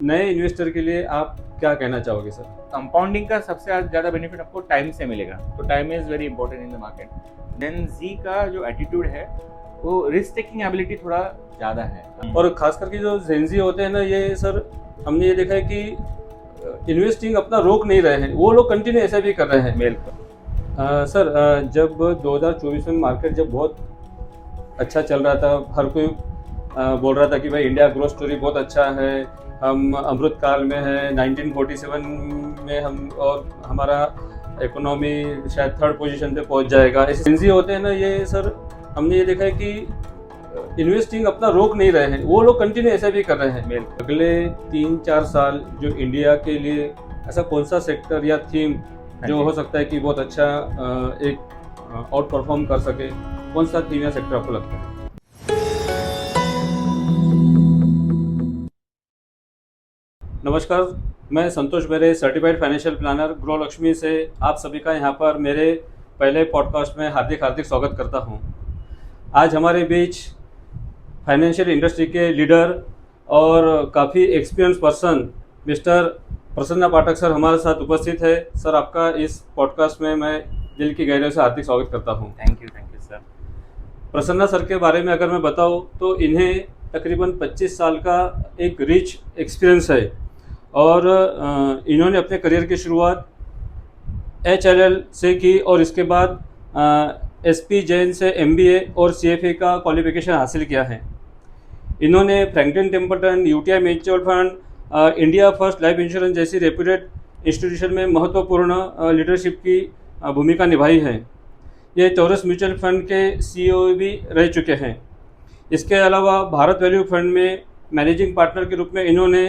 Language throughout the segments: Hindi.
नए इन्वेस्टर के लिए आप क्या कहना चाहोगे सर? कंपाउंडिंग का सबसे ज़्यादा बेनिफिट आपको टाइम से मिलेगा, तो time is very important in the market. Then जी का जो एटीट्यूड है वो रिस्क टेकिंग एबिलिटी थोड़ा ज़्यादा है। और खास करके जो जेंजी होते हैं ना, ये सर हमने ये देखा है कि इन्वेस्टिंग अपना रोक नहीं रहे हैं, वो लोग कंटिन्यू ऐसा भी कर रहे हैं। बिल्कुल। सर जब 2024 में मार्केट जब बहुत अच्छा चल रहा था, हर कोई बोल रहा था कि भाई इंडिया ग्रोथ स्टोरी बहुत अच्छा है, हम अमृत काल में है, 1947 में हम, और हमारा इकोनॉमी शायद थर्ड पोजीशन पे पहुंच जाएगा। ऐसे जेंजी होते हैं ना, ये सर हमने ये देखा है कि इन्वेस्टिंग अपना रोक नहीं रहे हैं, वो लोग कंटिन्यू ऐसा भी कर रहे हैं। बिल्कुल। अगले 3-4 साल जो इंडिया के लिए ऐसा कौन सा सेक्टर या थीम जो हो सकता है कि बहुत अच्छा एक आउट परफॉर्म कर सके, कौन सा थीम या सेक्टर आपको लगता है? नमस्कार, मैं Santosh Bere, certified financial planner Grow Lakshmi से आप सभी का यहाँ पर मेरे पहले पॉडकास्ट में हार्दिक हार्दिक स्वागत करता हूँ। आज हमारे बीच फाइनेंशियल इंडस्ट्री के लीडर और काफ़ी एक्सपीरियंस पर्सन मिस्टर प्रसन्ना पाठक सर हमारे साथ उपस्थित है। सर, आपका इस पॉडकास्ट में मैं दिल की गहराइयों से हार्दिक स्वागत करता हूँ। Thank you sir. Prasanna sir के बारे में अगर मैं बताऊँ तो इन्हें तकरीबन 25 साल का एक रिच एक्सपीरियंस है और इन्होंने अपने करियर की शुरुआत HLL से की और इसके बाद SP जैन से MBA और CFA का क्वालिफिकेशन हासिल किया है। इन्होंने Franklin Templeton, UTI mutual fund, India first life insurance जैसी रेप्यूटेड इंस्टीट्यूशन में महत्वपूर्ण लीडरशिप की भूमिका निभाई है। ये चौरस म्यूचुअल फंड के CEO भी रह चुके हैं। इसके अलावा भारत वैल्यू फंड में मैनेजिंग पार्टनर के रूप में इन्होंने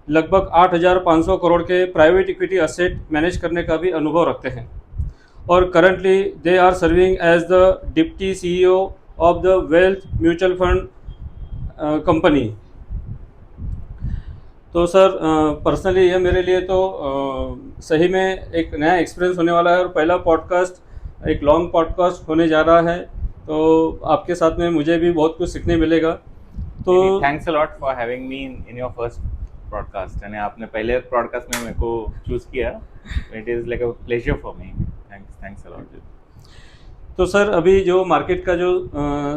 लगभग 8,500 करोड़ के प्राइवेट इक्विटी असेट मैनेज करने का भी अनुभव रखते हैं और currently they are serving as the deputy CEO of the wealth mutual fund company. तो सर पर्सनली ये मेरे लिए तो सही में एक नया एक्सपीरियंस होने वाला है और पहला पॉडकास्ट एक लॉन्ग पॉडकास्ट होने जा रहा है, तो आपके साथ में मुझे भी बहुत कुछ सीखने मिलेगा। तो thanks a lot for having me in your first podcast. यानी आपने पहले पॉडकास्ट में मेरे को चूज़ किया, it is like a pleasure for me. Thanks a lot. तो सर अभी जो मार्केट का जो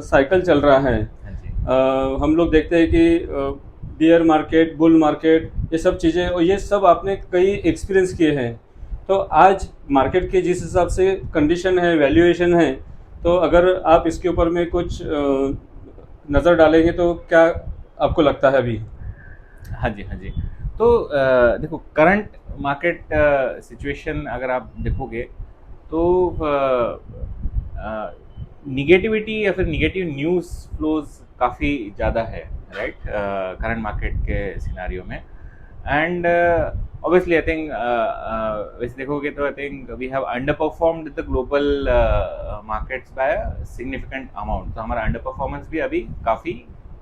साइकिल चल रहा है, हम लोग देखते हैं कि बियर मार्केट, बुल मार्केट, ये सब चीज़ें, और ये सब आपने कई एक्सपीरियंस किए हैं। तो आज मार्केट के जिस हिसाब से कंडीशन है, वैल्यूएशन है, तो अगर आप इसके ऊपर में कुछ नज़र डालेंगे तो क्या आपको लगता है अभी? हाँ जी। तो देखो, करंट मार्केट सिचुएशन अगर आप देखोगे तो निगेटिविटी या फिर निगेटिव न्यूज़ फ्लोज काफ़ी ज़्यादा है, राइट, करंट मार्केट के सिनारियो में। एंड ऑब्वियसली आई थिंक वैसे देखोगे तो I think we have underperformed the global markets by significant amount. तो हमारा अंडर परफॉर्मेंस भी अभी काफ़ी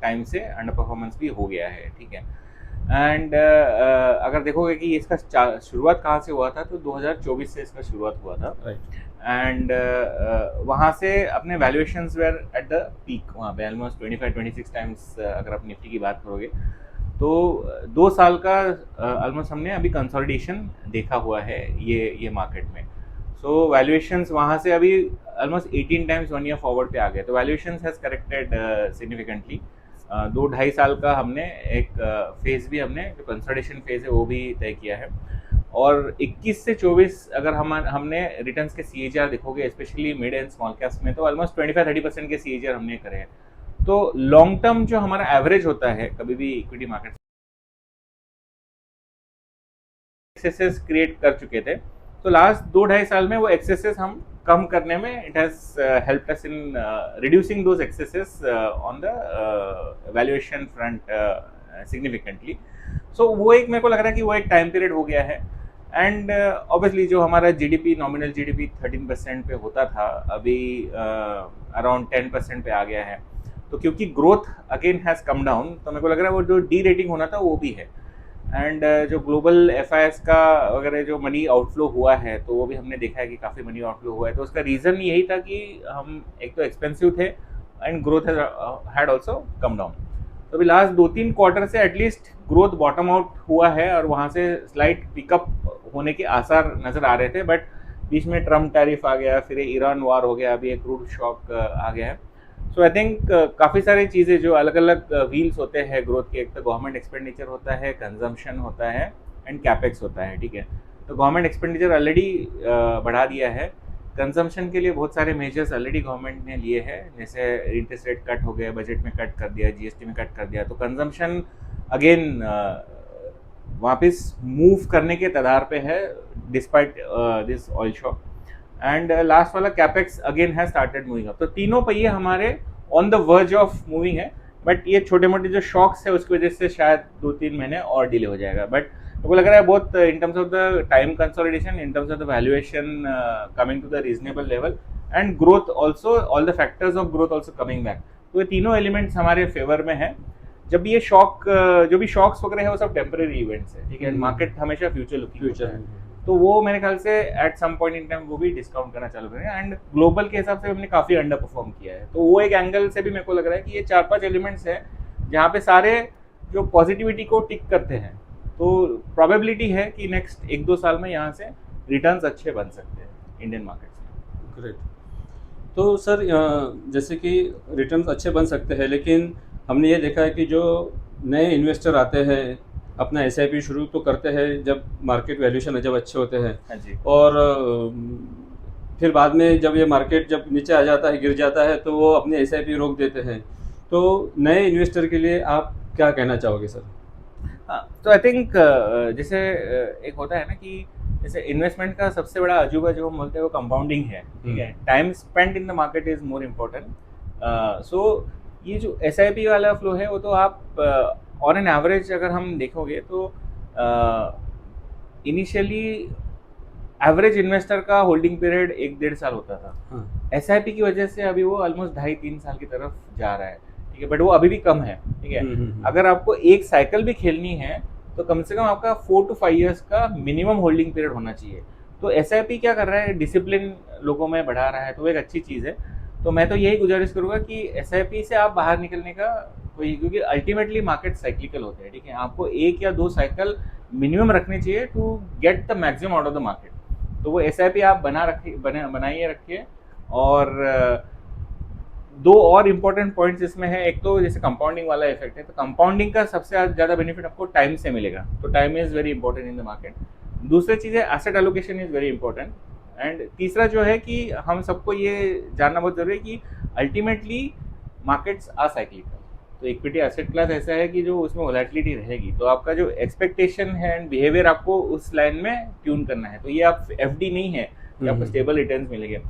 टाइम से अंडर परफॉर्मेंस भी हो गया है, ठीक है। एंड अगर देखोगे कि इसका शुरुआत कहाँ से हुआ था, तो 2024 से इसका शुरुआत हुआ था। एंड वहाँ से अपने valuations were at the peak, वहाँ पे ऑलमोस्ट 25-26 टाइम्स अगर आप निफ्टी की बात करोगे तो 2 साल का ऑलमोस्ट हमने अभी कंसोलिडेशन देखा हुआ है ये मार्केट में। सो वैल्यूएशंस वहाँ से अभी ऑलमोस्ट 18 टाइम्स 1 ईयर फॉरवर्ड पे आ गए। तो वैल्यूएशंस हैज़ करेक्टेड सिग्निफिकेंटली। 2-2.5 साल का हमने एक फेज़ भी, हमने जो कंसोलिडेशन फेज़ है वो भी तय किया है। और 21 से 24 अगर हमने रिटर्न्स के CAGR देखोगे, specially mid and small caps में, तो ऑलमोस्ट 25-30% के CAGR हमने करे हैं। तो लॉन्ग टर्म जो हमारा एवरेज होता है कभी भी इक्विटी मार्केट, एक्सेसेस क्रिएट कर चुके थे, तो लास्ट 2-2.5 साल में वो एक्सेसेस हम कम करने में it has helped us in reducing those excesses on the valuation front significantly. So वो एक मेरे को लग रहा है कि वो एक टाइम पीरियड हो गया है। एंड ऑब्वियसली जो हमारा GDP, नॉमिनल GDP 13% पे होता था, अभी अराउंड 10% पे आ गया है। तो क्योंकि growth again has come down, तो मेरे को लग रहा है वो जो डी रेटिंग होना था वो भी है। एंड जो ग्लोबल FIS का वगैरह जो मनी आउटफ्लो हुआ है, तो वो भी हमने देखा है कि काफ़ी मनी आउटफ्लो हुआ है। तो उसका रीज़न यही था कि हम एक तो एक्सपेंसिव थे and growth had also come down. तो अभी लास्ट 2-3 क्वार्टर से एटलीस्ट ग्रोथ बॉटम आउट हुआ है और वहाँ से स्लाइट पिकअप होने के आसार नज़र आ रहे थे, बट बीच में ट्रम्प टैरिफ आ गया, फिर ईरान वार हो गया, अभी एक क्रूड शॉक आ गया है। सो आई थिंक काफ़ी सारी चीज़ें जो अलग अलग व्हील्स होते हैं ग्रोथ के, एक तो गवर्नमेंट एक्सपेंडिचर होता है, कंजम्पशन होता है एंड कैपेक्स होता है, ठीक है। तो गवर्नमेंट एक्सपेंडिचर ऑलरेडी बढ़ा दिया है, कंजम्पशन के लिए बहुत सारे मेजर्स ऑलरेडी गवर्नमेंट ने लिए हैं, जैसे इंटरेस्ट रेट कट हो गया, बजट में कट कर दिया, जीएसटी में कट कर दिया, तो कंजम्पशन अगेन वापस मूव करने के तदार पे है despite this oil shock. And last वाला कैपेक्स अगेन है स्टार्टेड मूविंग अप। तो तीनों पहिए हमारे on the verge of moving है, बट ये छोटे मोटे जो शॉक्स है उसकी वजह से शायद 2-3 महीने और डिले हो जाएगा। बट मेरे को लग रहा है बहुत in terms of the time consolidation, in terms of the valuation coming to the reasonable level and growth also, all the factors of growth also coming back. तो ये तीनों एलिमेंट्स हमारे फेवर में है। जब ये शॉक जो भी शॉक्स वगैरह है वो सब टेम्परेरी इवेंट्स है, ठीक है। मार्केट हमेशा फ्यूचर लुकिंग होता है, तो वो मेरे ख्याल से at some point in time वो भी डिस्काउंट करना चालू करेंगे। एंड ग्लोबल के हिसाब से हमने काफ़ी अंडर परफॉर्म किया है, तो वो एक एंगल से भी मेरे को लग रहा है कि ये 4-5 एलिमेंट्स है जहाँ पे सारे जो पॉजिटिविटी को टिक करते हैं, तो प्रोबेबिलिटी है कि नेक्स्ट 1-2 साल में यहाँ से रिटर्न्स अच्छे बन सकते हैं इंडियन मार्केट्स में। ग्रेट। तो सर जैसे कि रिटर्न्स अच्छे बन सकते हैं, लेकिन हमने ये देखा है कि जो नए इन्वेस्टर आते हैं अपना एसआईपी शुरू तो करते हैं जब मार्केट वैल्यूएशन जब अच्छे होते हैं, हाँ जी। और फिर बाद में जब ये मार्केट जब नीचे आ जाता है, गिर जाता है, तो वो अपने एसआईपी रोक देते हैं। तो नए इन्वेस्टर के लिए आप क्या कहना चाहोगे सर? हाँ, तो आई थिंक जैसे एक होता है ना कि जैसे इन्वेस्टमेंट का सबसे बड़ा अजूबा जो हम बोलते हैं वो कंपाउंडिंग है, ठीक है। Time spend in the market is more important. So ये जो एसआईपी वाला फ्लो है वो तो आप ऑन एन एवरेज अगर हम देखोगे तो इनिशियली एवरेज इन्वेस्टर का होल्डिंग पीरियड 1-1.5 साल होता था। एसआईपी की वजह से अभी वो ऑलमोस्ट 2.5-3 साल की तरफ जा रहा है, ठीक है, बट वो अभी भी कम है, ठीक है। अगर आपको एक साइकिल भी खेलनी है तो कम से कम आपका 4 to 5 years का मिनिमम होल्डिंग पीरियड होना चाहिए। तो एसआईपी क्या कर रहा है, डिसिप्लिन लोगों में बढ़ा रहा है, तो वो एक अच्छी चीज़ है। तो मैं तो यही गुजारिश करूँगा कि एसआईपी से आप बाहर निकलने का कोई, क्योंकि अल्टीमेटली मार्केट साइक्लिकल होते हैं, ठीक है। आपको 1 या 2 साइकिल मिनिमम रखने चाहिए to get the maximum out of the market. तो वो एसआईपी आप बनाइए रखिए। और 2 और इम्पोर्टेंट पॉइंट्स इसमें है, एक तो जैसे कंपाउंडिंग वाला इफेक्ट है, तो कंपाउंडिंग का सबसे ज़्यादा बेनिफिट आपको टाइम से मिलेगा, तो time is very important in the market. दूसरी चीज़ है asset allocation is very important. And तीसरा जो है कि हम सबको ये जानना बहुत जरूरी है कि अल्टीमेटली मार्केट्स आर साइक्लिकल। तो इक्विटी एसेट क्लास ऐसा है कि जो उसमें वोलेटिलिटी रहेगी, तो आपका जो एक्सपेक्टेशन है एंड बिहेवियर आपको उस लाइन में ट्यून करना है। तो ये आप एफडी नहीं है कि आपको स्टेबल रिटर्न्स मिलेंगे,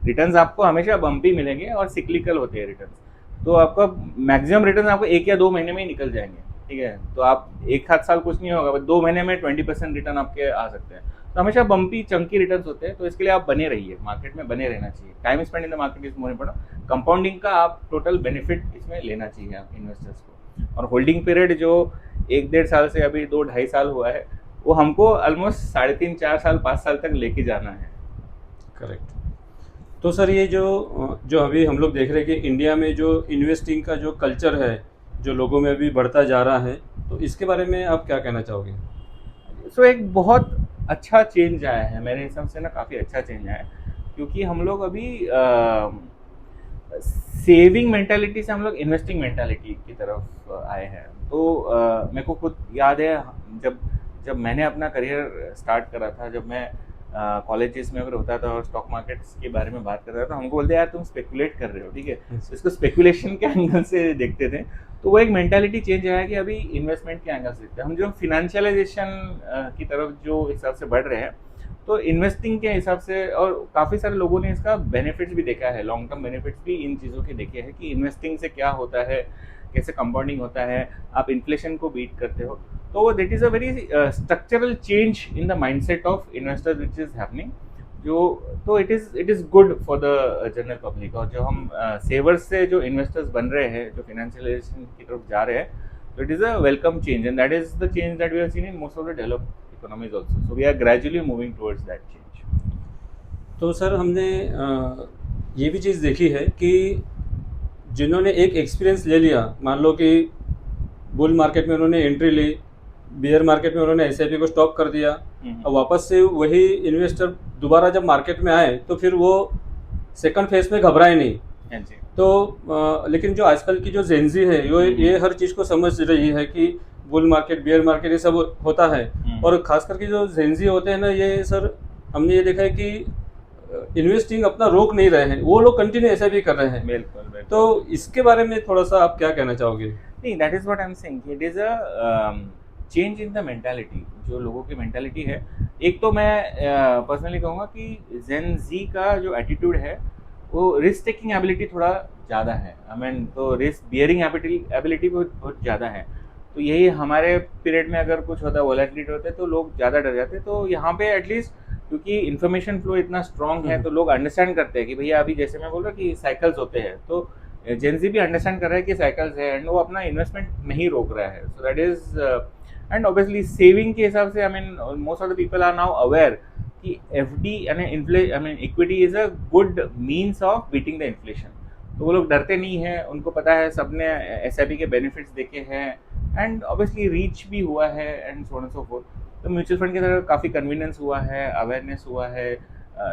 रिटर्न्स आपको हमेशा बम्पी मिलेंगे और सिक्लिकल होते हैं रिटर्न्स। तो आपका मैक्सिमम रिटर्न आपको 1 या 2 महीने में ही निकल जाएंगे, ठीक है। तो आप 1-8 साल कुछ नहीं होगा, 2 महीने में 20% रिटर्न आपके आ सकते हैं। तो हमेशा बम्पी चंकी रिटर्न्स होते हैं, तो इसके लिए आप बने रहिए, मार्केट में बने रहना चाहिए। Time spend in the market is more important. Compounding का आप टोटल बेनिफिट इसमें लेना चाहिए आप इन्वेस्टर्स को। और होल्डिंग पीरियड जो 1-1.5 साल से अभी 2-2.5 साल हुआ है, वो हमको ऑलमोस्ट 3.5-4 साल 5 साल तक लेके जाना है। करेक्ट। तो सर ये जो अभी हम लोग देख रहे हैं कि इंडिया में जो इन्वेस्टिंग का जो कल्चर है जो लोगों में अभी बढ़ता जा रहा है, तो इसके बारे में आप क्या कहना चाहोगे? सो एक बहुत अच्छा चेंज आया है मेरे हिसाब से ना, काफ़ी अच्छा चेंज आया है, क्योंकि हम लोग अभी सेविंग मेंटालिटी से हम लोग इन्वेस्टिंग मेंटालिटी की तरफ आए हैं। तो मेरे को खुद याद है जब मैंने अपना करियर स्टार्ट करा था, जब मैं कॉलेजेस में अगर होता था और स्टॉक मार्केट्स के बारे में बात कर रहा था, हमको बोलते यार तुम स्पेकुलेट कर रहे हो, ठीक है। इसको स्पेकुलेशन के एंगल से देखते थे। तो वो एक मेंटालिटी चेंज आया कि अभी इन्वेस्टमेंट के एंगल से देखते हैं। हम जो फिनेंशियलाइजेशन की तरफ जो हिसाब से बढ़ रहे हैं, तो इन्वेस्टिंग के हिसाब से, और काफ़ी सारे लोगों ने इसका बेनिफिट्स भी देखा है, लॉन्ग टर्म बेनिफिट्स भी इन चीज़ों के देखे हैं कि इन्वेस्टिंग से क्या होता है, कैसे कंपाउंडिंग होता है, आप इन्फ्लेशन को बीट करते हो। तो that is a very structural change in the mindset of investors which is happening, तो it is good for the general public. और जो हम सेवर्स से जो इन्वेस्टर्स बन रहे हैं, जो फिनेंशियलाइजेशन की तरफ जा रहे हैं, तो it is a welcome change and that is the change that we have seen in most of the developed economies also. So we are gradually moving towards that change. तो सर हमने ये भी चीज़ देखी है कि जिन्होंने एक एक्सपीरियंस ले लिया, मान लो कि बुल मार्केट में उन्होंने एंट्री ली, बियर मार्केट में उन्होंने एसआईपी को स्टॉप कर दिया। अब वापस से वही इन्वेस्टर दोबारा जब मार्केट में आए तो फिर वो सेकंड फेज में घबराए नहीं। हाँ जी। तो लेकिन जो आजकल की जो जेंजी है ये हर चीज़ को समझ रही है कि बुल मार्केट, बियर मार्केट ये सब होता है। और खास करके जो जेंजी होते हैं ना, ये सर हमने ये देखा है कि इन्वेस्टिंग अपना रोक नहीं रहे हैं, वो लोग कंटिन्यू ऐसा भी कर रहे हैं। बिल्कुल बिल्कुल। तो इसके बारे में थोड़ा सा आप क्या कहना चाहोगे? नहीं, that is what I am saying, it is a change in the mentality, जो लोगों की मेंटालिटी है। एक तो मैं पर्सनली कहूँगा कि जेन जी का जो एटीट्यूड है वो रिस्क टेकिंग एबिलिटी थोड़ा ज़्यादा है। आई मीन तो रिस्क बियरिंग एबिलिटी बहुत ज़्यादा है। तो यही हमारे पीरियड में अगर कुछ होता है, वोलेटिलिटी होता है, तो लोग ज़्यादा डर जाते हैं। तो यहाँ पे एटलीस्ट क्योंकि इन्फॉर्मेशन फ्लो इतना स्ट्रांग है तो लोग अंडरस्टैंड करते हैं कि भैया अभी जैसे मैं बोल रहा कि साइकिल्स होते हैं, तो जेंजी भी अंडरस्टैंड कर रहा है कि साइकिल्स है एंड वो अपना इन्वेस्टमेंट नहीं रोक रहा है। So that is and obviously saving के हिसाब से I mean most of the people are now aware कि एफडी यानी equity is a good means of beating the inflation. तो वो लोग डरते नहीं हैं, उनको पता है, सबने एसआईपी के बेनिफिट्स देखे हैं एंड ऑब्वियसली रीच भी हुआ है and so on and so forth. तो म्यूचुअल फंड की तरह काफ़ी कन्वीनियंस हुआ है, अवेयरनेस हुआ है,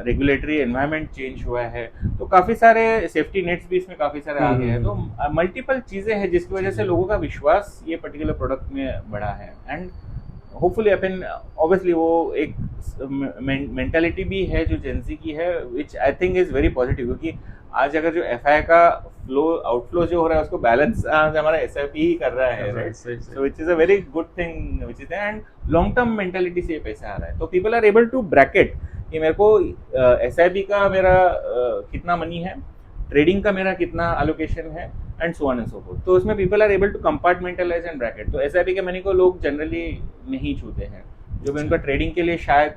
रेगुलेटरी एनवायरनमेंट चेंज हुआ है, तो काफ़ी सारे सेफ्टी नेट्स भी इसमें काफ़ी सारे आ गए हैं। तो मल्टीपल चीज़ें हैं जिसकी वजह से लोगों का विश्वास ये पर्टिकुलर प्रोडक्ट में बढ़ा है एंड होपफुली अपन ऑब्वियसली वो एक मेंटालिटी भी है जो जेंजी की है, which I think is very positive. क्योंकि आज अगर जो एफआई का फ्लो आउटफ्लो जो हो रहा है उसको बैलेंस हमारा एसआईपी ही कर रहा है, right? So which is a very good thing which is and long term mentality से ये पैसा आ रहा है। तो people are able to bracket कि मेरे को एसआईपी का मेरा कितना मनी है, ट्रेडिंग का मेरा कितना एलोकेशन है and so on and so forth. तो उसमें people are able to compartmentalize and bracket. तो एसआईपी के मनी को लोग जनरली नहीं छूते हैं। जो भी उनका ट्रेडिंग के लिए शायद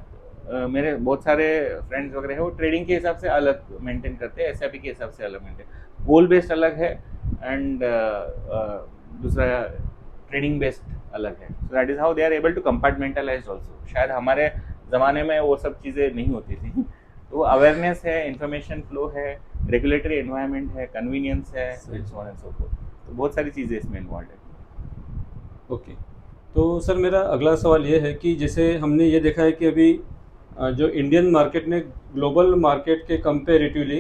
मेरे बहुत सारे फ्रेंड्स वगैरह है वो ट्रेडिंग के हिसाब से अलग मेंटेन करते हैं, एसआईपी के हिसाब से अलग मेंटेन, गोल बेस्ड अलग है एंड दूसरा ट्रेडिंग बेस्ड अलग है। So that is how they are able to compartmentalize also. शायद हमारे ज़माने में वो सब चीज़ें नहीं होती थी। तो अवेयरनेस है, इंफॉर्मेशन फ्लो है, रेगुलेटरी एनवायरनमेंट है, कन्वीनियंस है, सो ऑन एंड सो फोर्थ। तो बहुत सारी चीज़ें इसमें इन्वॉल्व है। ओके, तो सर मेरा अगला सवाल ये है कि जैसे हमने ये देखा है कि अभी जो इंडियन मार्केट ने ग्लोबल मार्केट के कंपेरेटिवली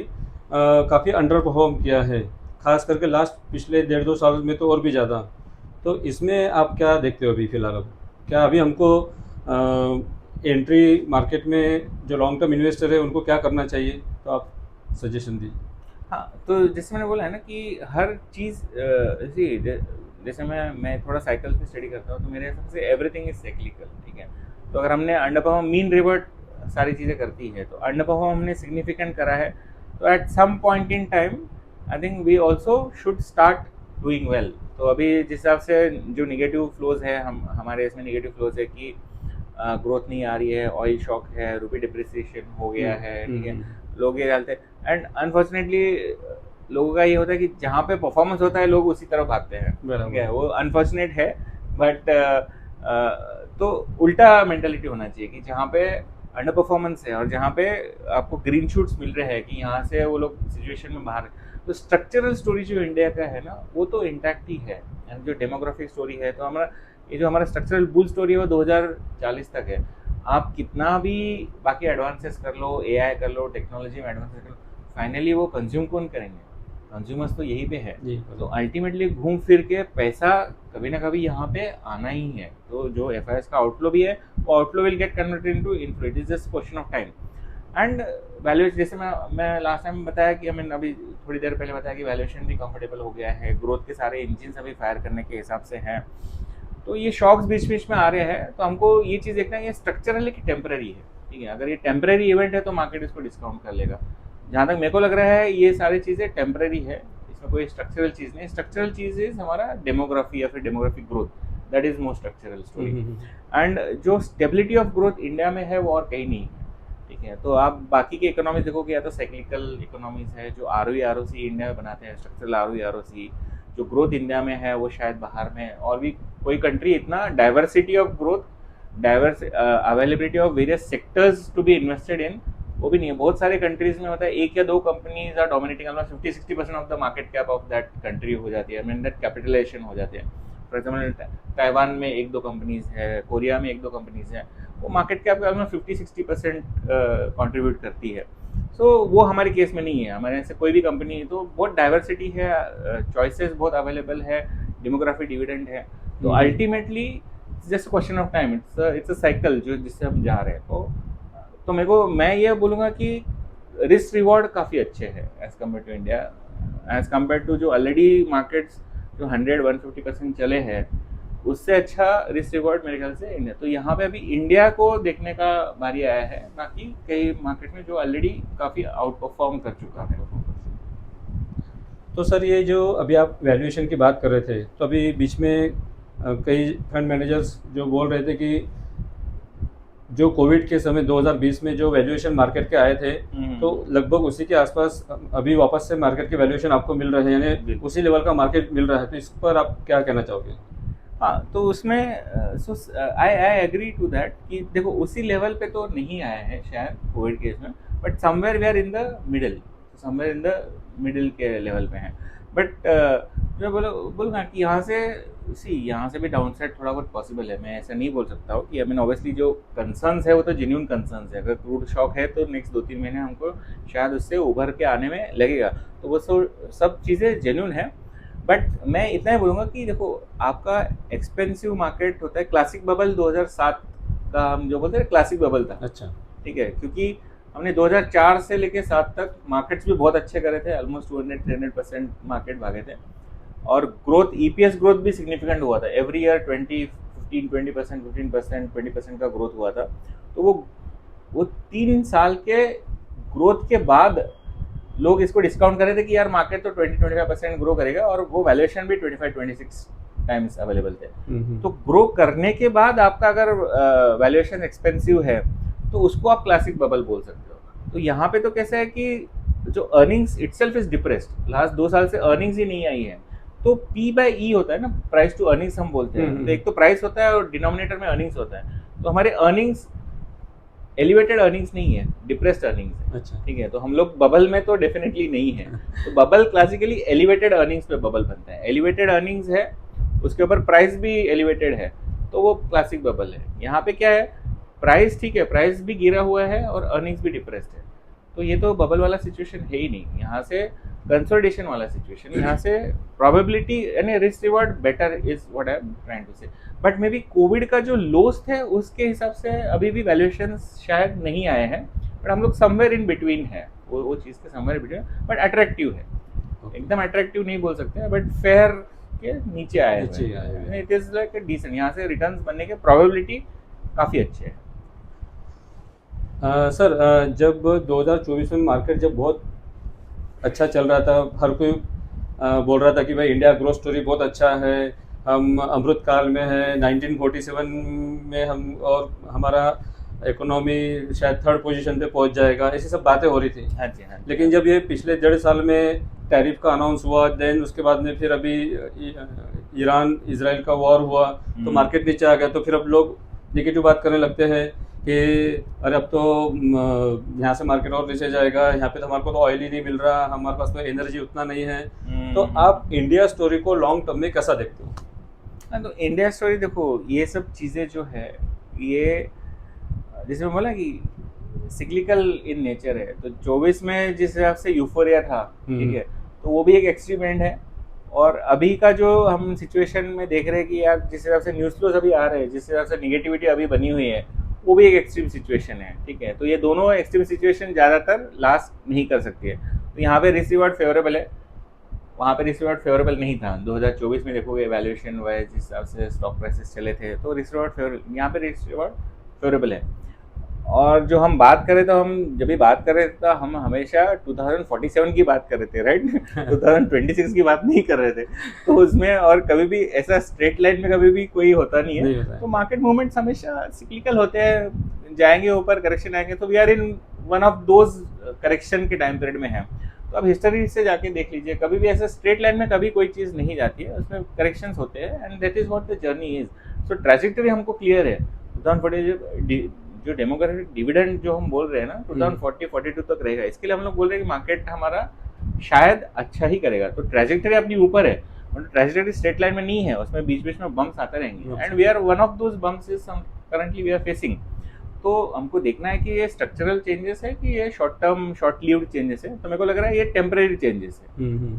काफ़ी अंडर परफॉर्म किया है, खास करके लास्ट पिछले 1.5-2 साल में तो और भी ज़्यादा। तो इसमें आप क्या देखते हो अभी फ़िलहाल? अब क्या अभी हमको एंट्री मार्केट में जो लॉन्ग टर्म इन्वेस्टर है उनको क्या करना चाहिए, तो आप सजेशन दीजिए। हाँ, तो जैसे मैंने बोला है ना कि हर चीज़ जैसे मैं थोड़ा साइकिल्स में स्टडी करता हूँ, तो मेरे हिसाब से एवरीथिंग इज साइक्लिकल, ठीक है? तो अगर हमने अंडर परफॉर्म मीन रिवर्ट सारी चीज़ें करती है, तो अंडर परफॉर्म हमने सिग्निफिकेंट करा है, तो at some point in time I think we also should start doing well. तो अभी जिस हिसाब से जो निगेटिव फ्लोज है, हमारे इसमें निगेटिव फ्लोज है कि ग्रोथ नहीं आ रही है, ऑयल शॉक है, रुपी डिप्रिसिएशन हो गया है, ठीक है, लोग ये डालते हैं एंड अनफॉर्चुनेटली लोगों का ये होता है कि जहाँ पे परफॉर्मेंस होता है लोग उसी तरफ भागते हैं, ठीक है? वो अनफॉर्चुनेट है, बट तो उल्टा मेंटालिटी होना चाहिए कि जहाँ पे अंडर परफॉर्मेंस है और जहाँ पे आपको ग्रीन शूट्स मिल रहे हैं कि यहाँ से वो लोग सिचुएशन में बाहर। तो स्ट्रक्चरल स्टोरी जो इंडिया का है ना, वो तो इंटैक्ट ही है। एंड जो डेमोग्राफिक स्टोरी है, तो हमारा ये जो हमारा स्ट्रक्चरल बुल स्टोरी है वो 2040 तक है। आप कितना भी बाकी एडवांसेस कर लो, एआई कर लो, टेक्नोलॉजी में एडवांसेस कर लो, फाइनली वो कंज्यूम कौन करेंगे? कंज्यूमर्स तो यही पे है। तो अल्टीमेटली घूम फिर के पैसा कभी ना कभी यहाँ पे आना ही है। तो जो एफआईएस का आउटफ्लो भी है, वो outflow will get converted into inflow. It is just question of time and valuation. जैसे मैं लास्ट टाइम बताया कि अभी थोड़ी देर पहले बताया कि वैल्यूएशन भी कंफर्टेबल हो गया है, ग्रोथ के सारे इंजिन अभी फायर करने के हिसाब से हैं। तो ये शॉक्स बीच बीच में आ रहे हैं, तो हमको ये चीज़ देखना है ये स्ट्रक्चरल है कि टेम्पररी है, ठीक है? अगर ये टेम्पररी इवेंट है तो मार्केट इसको डिस्काउंट कर लेगा। जहाँ तक मेरे को लग रहा है ये सारी चीज़ें टेम्पररी है, इसमें कोई स्ट्रक्चरल चीज़ नहीं। स्ट्रक्चरल चीज़ इज हमारा डेमोग्राफी या फिर demographic growth, that is most structural story. And जो स्टेबिलिटी ऑफ ग्रोथ इंडिया में है वो और कहीं नहीं है, ठीक है? तो आप बाकी के इकोनॉमीज देखोगे या तो साइक्लिकल इकोनॉमीज है जो ROE ROC इंडिया में बनाते हैं, स्ट्रक्चरल ROE ROC। जो ग्रोथ इंडिया में है वो शायद बाहर में और भी कोई कंट्री इतना diversity of growth, availability of various sectors to be invested in, वो भी नहीं है। बहुत सारे कंट्रीज में होता है 1 या 2 companies are dominating, 50-60% of the market cap of that country हो जाती है, दैट कैपिटलाइजेशन हो जाती है। फॉर एग्जाम्पल ताइवान में 1-2 कंपनीज है, कोरिया में 1-2 कंपनीज हैं, वो मार्केट कैप में 50-60% कंट्रीब्यूट करती है। सो वो हमारे केस में नहीं है, हमारे ऐसे कोई भी कंपनी है, तो बहुत डाइवर्सिटी है, चॉइसेस बहुत अवेलेबल है, डेमोग्राफी डिविडेंड है, तो ultimately just question of time, it's a cycle जो जिससे हम जा रहे हैं। तो मैं ये बोलूँगा कि रिस्क रिवॉर्ड काफ़ी अच्छे हैं as compare to India, as compare to जो ऑलरेडी मार्केट्स जो 100-150% चले हैं, उससे अच्छा रिस्क रिवॉर्ड मेरे ख्याल से इंडिया। तो यहाँ पे अभी इंडिया को देखने का बारी आया है, बाकी कई मार्केट में जो ऑलरेडी काफ़ी आउट परफॉर्म कर चुका है। तो सर ये जो अभी आप वैल्यूएशन की बात कर रहे थे, तो अभी बीच में कई फंड मैनेजर्स जो बोल रहे थे कि जो कोविड के समय 2020 में जो वैल्यूएशन मार्केट के आए थे, तो लगभग उसी के आसपास अभी वापस से मार्केट के वैल्यूएशन आपको मिल रहे हैं, यानी उसी लेवल का मार्केट मिल रहा है, तो इस पर आप क्या कहना चाहोगे? हाँ, तो उसमें आई एग्री टू दैट कि देखो उसी लेवल पे तो नहीं आया है शायद कोविड केस में, but somewhere we are in the middle, somewhere in the middle के लेवल पे हैं। बट मैं बोलूँगा कि यहाँ से भी डाउन साइड थोड़ा बहुत पॉसिबल है, मैं ऐसा नहीं बोल सकता हूँ कि आई मीन ऑब्वियसली जो कंसर्न्स है वो तो जेन्युइन कंसर्न्स है। अगर क्रूड शॉक है तो नेक्स्ट 2-3 महीने हमको शायद उससे उभर के आने में लगेगा, तो वो सब चीज़ें जेन्युइन है। बट मैं इतना ही बोलूँगा कि देखो आपका एक्सपेंसिव मार्केट होता है, क्लासिक बबल 2007 का हम जो बोलते हैं क्लासिक बबल था। अच्छा, ठीक है, क्योंकि हमने 2004 से लेके 7 तक मार्केट्स भी बहुत अच्छे करे थे, ऑलमोस्ट 200-300% मार्केट भागे थे, और ग्रोथ ईपीएस ग्रोथ भी सिग्निफिकेंट हुआ था, एवरी ईयर 20% 20% का ग्रोथ हुआ था। तो वो 3 साल के ग्रोथ के बाद लोग इसको डिस्काउंट कर रहे थे कि यार मार्केट तो 20-25% ग्रो करेगा, और वो वैल्यूएशन भी 25-26 टाइम्स अवेलेबल थे। तो ग्रो करने के बाद आपका अगर वैल्यूएशन एक्सपेंसिव है तो उसको आप क्लासिक बबल बोल सकते हो। तो यहाँ पे तो कैसा है कि जो earnings itself is depressed, last 2 साल से अर्निंग्स ही नहीं आई है, तो P/E होता है ना, प्राइस टू अर्निंग्स हम बोलते हैं। तो एक तो प्राइस होता है और डिनोमिनेटर में अर्निंग्स होता है, तो हमारे अर्निंग्स एलिवेटेड अर्निंग्स नहीं है, डिप्रेस्ड अर्निंग्स है। अच्छा, ठीक है, तो हम लोग बबल में तो डेफिनेटली नहीं है। तो बबल क्लासिकली एलिवेटेड अर्निंग्स पे बबल बनता है, एलिवेटेड अर्निंग्स है, उसके ऊपर प्राइस भी एलिवेटेड है, तो वो क्लासिक बबल है। यहाँ पे क्या है, प्राइस ठीक है, प्राइस भी गिरा हुआ है और अर्निंग्स भी डिप्रेस्ड है, तो ये तो बबल वाला सिचुएशन है ही नहीं। यहाँ से कंसोलिडेशन वाला सिचुएशन, यहाँ से प्रोबेबिलिटी यानी risk reward better is what I am trying to say. But maybe Covid का जो लोस थे उसके हिसाब से अभी भी वैल्यूएशन शायद नहीं आए हैं, बट हम लोग समवेयर इन बिटवीन है, वो चीज़ के समवेयर बिटवीन, बट अट्रैक्टिव है, एकदम अट्रैक्टिव नहीं बोल सकते हैं, बट फेयर के नीचे आए हैं, इट इज लाइक डिसेंट। यहाँ से रिटर्न्स बनने के प्रोबेबिलिटी काफ़ी अच्छे है। सर जब 2024 में मार्केट जब बहुत अच्छा चल रहा था, हर कोई बोल रहा था कि भाई इंडिया ग्रोथ स्टोरी बहुत अच्छा है, हम अमृत काल में है, 1947 में हम, और हमारा इकोनॉमी शायद 3rd पोजीशन पे पहुंच जाएगा, ऐसी सब बातें हो रही थी। हाँ जी, हाँ जी। लेकिन जब ये पिछले 1.5 साल में टैरिफ का अनाउंस हुआ, देन उसके बाद में फिर अभी ईरान इजराइल का वॉर हुआ, तो मार्केट नीचे आ गया, तो फिर अब लोग नेगेटिव बात करने लगते हैं कि अरे अब तो यहाँ से मार्केट और नीचे जाएगा, यहाँ पे तो हमारे को तो ऑयल ही नहीं मिल रहा, हमारे पास तो एनर्जी उतना नहीं है। तो आप इंडिया स्टोरी को लॉन्ग टर्म में कैसा देखते हो? हाँ, तो इंडिया स्टोरी देखो, ये सब चीज़ें जो है ये जैसे मैं बोला कि सिक्लिकल इन नेचर है। तो 24 में जिस हिसाब से यूफोरिया था, ठीक है, तो वो भी एक एक्सट्रीम एंड है, और अभी का जो हम सिचुएशन में देख रहे हैं कि यार जिस हिसाब से न्यूज़ फ्लोज अभी आ रहे हैं, जिस हिसाब से निगेटिविटी अभी बनी हुई है, वो भी एक एक्सट्रीम सिचुएशन है। ठीक है, तो ये दोनों एक्सट्रीम सिचुएशन ज़्यादातर लास्ट नहीं कर सकती है। तो यहाँ पे रिस्क रिवॉर्ड फेवरेबल है, वहाँ पे रिस्क रिवॉर्ड फेवरेबल नहीं था। 2024 में देखोगे वैल्यूएशन वाइज जिस हिसाब से स्टॉक प्राइसेस चले थे, तो रिस्क रिवॉर्ड फेवरेबल, यहाँ पे रिस्क रिवॉर्ड फेवरेबल है। और जो हम बात कर रहे थे, हम जब भी बात कर रहे थे तो हम हमेशा 2047 की बात कर रहे थे, राइट? 2026 की बात नहीं कर रहे थे। तो उसमें और कभी भी ऐसा स्ट्रेट लाइन में कभी भी कोई होता नहीं है। तो मार्केट मूवमेंट्स हमेशा सिक्लिकल होते हैं, जाएंगे ऊपर, करेक्शन आएंगे, तो we are in one of those correction के टाइम पीरियड में है। तो अब हिस्ट्री से जाके देख लीजिए, कभी भी ऐसा स्ट्रेट लाइन में कभी कोई चीज़ नहीं जाती है, उसमें करेक्शंस होते हैं, and that is what the journey is. So trajectory हमको क्लियर है। 2040 जो डेमोग्राफिक डिविडेंड जो हम बोल रहे हैं ना, 2040-42 तक रहेगा। इसके लिए हम लोग बोल रहे हैं कि मार्केट हमारा शायद अच्छा ही करेगा। तो ट्रैजेक्टरी अपनी ऊपर है, ट्रेजेक्टरी स्ट्रेट लाइन में नहीं है, उसमें बीच बीच में बम्प्स आते रहेंगे, and we are one of those bumps is currently we are facing. तो हमको देखना है कि ये स्ट्रक्चरल चेंजेस है कि ये short term short lived changes है। तो मेरे को लग रहा है ये टेम्परेरी चेंजेस है।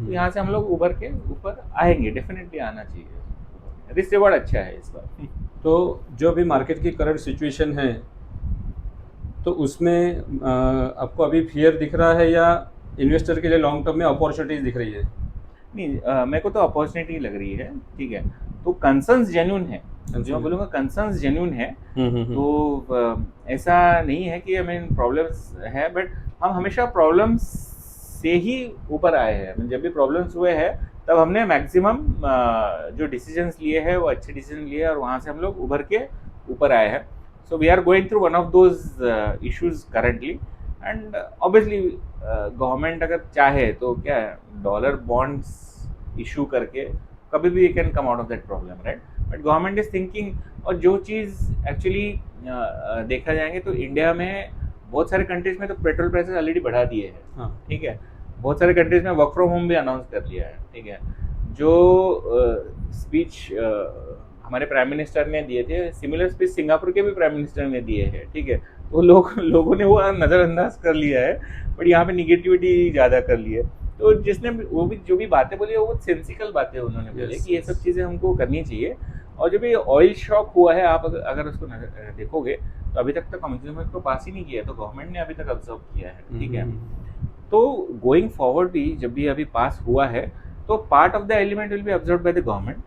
तो यहाँ से हम लोग उभर के ऊपर आएंगे, डेफिनेटली आना चाहिए। रिस्क रिवॉर्ड अच्छा है इस बार। तो जो भी मार्केट की करंट सिचुएशन है, तो उसमें आपको अभी फियर दिख रहा है या इन्वेस्टर के लिए लॉन्ग टर्म में अपॉर्चुनिटीज दिख रही है? नहीं, मेरे को तो अपॉर्चुनिटी लग रही है, ठीक है। तो कंसर्न्स जेन्युइन है, जो मैं बोलूँगा कंसर्न्स जेन्युइन है। तो ऐसा नहीं है कि हमें प्रॉब्लम्स है, बट हम हमेशा प्रॉब्लम्स से ही ऊपर आए हैं। जब भी प्रॉब्लम्स हुए हैं तब हमने मैक्सिमम जो डिसीजंस लिए हैं वो अच्छे डिसीजन लिए और वहाँ से हम लोग उभर के ऊपर आए हैं। So we are going through one of those issues currently, and obviously government अगर चाहे तो क्या है, डॉलर बॉन्ड्स इशू करके कभी भी can come out of that problem, right. But government is thinking, और जो चीज़ एक्चुअली देखा जाएंगे तो इंडिया में बहुत सारे कंट्रीज में तो पेट्रोल प्राइसेस ऑलरेडी बढ़ा दिए हैं, हाँ। ठीक है। बहुत सारे कंट्रीज में वर्क फ्रॉम होम भी अनाउंस कर लिया है, ठीक है। जो स्पीच हमारे प्राइम मिनिस्टर ने दिए थे, सिमिलर स्पीच सिंगापुर के भी प्राइम मिनिस्टर ने दिए हैं, ठीक है। तो लोगों ने वो नज़रअंदाज कर लिया है, बट यहाँ पे निगेटिविटी ज़्यादा कर ली है। तो जिसने वो भी जो भी बातें बोली है वो सेंसिकल बातें उन्होंने बोली कि ये सब चीज़ें हमको करनी चाहिए। और जो भी ऑयल शॉक हुआ है, आप अगर उसको देखोगे तो अभी तक तो कंज्यूमर को पास ही नहीं किया, तो गवर्नमेंट ने अभी तक ऑब्जर्व किया है, ठीक है। तो गोइंग फॉरवर्ड भी जब भी अभी पास हुआ है, तो part of the element will be observe by the government,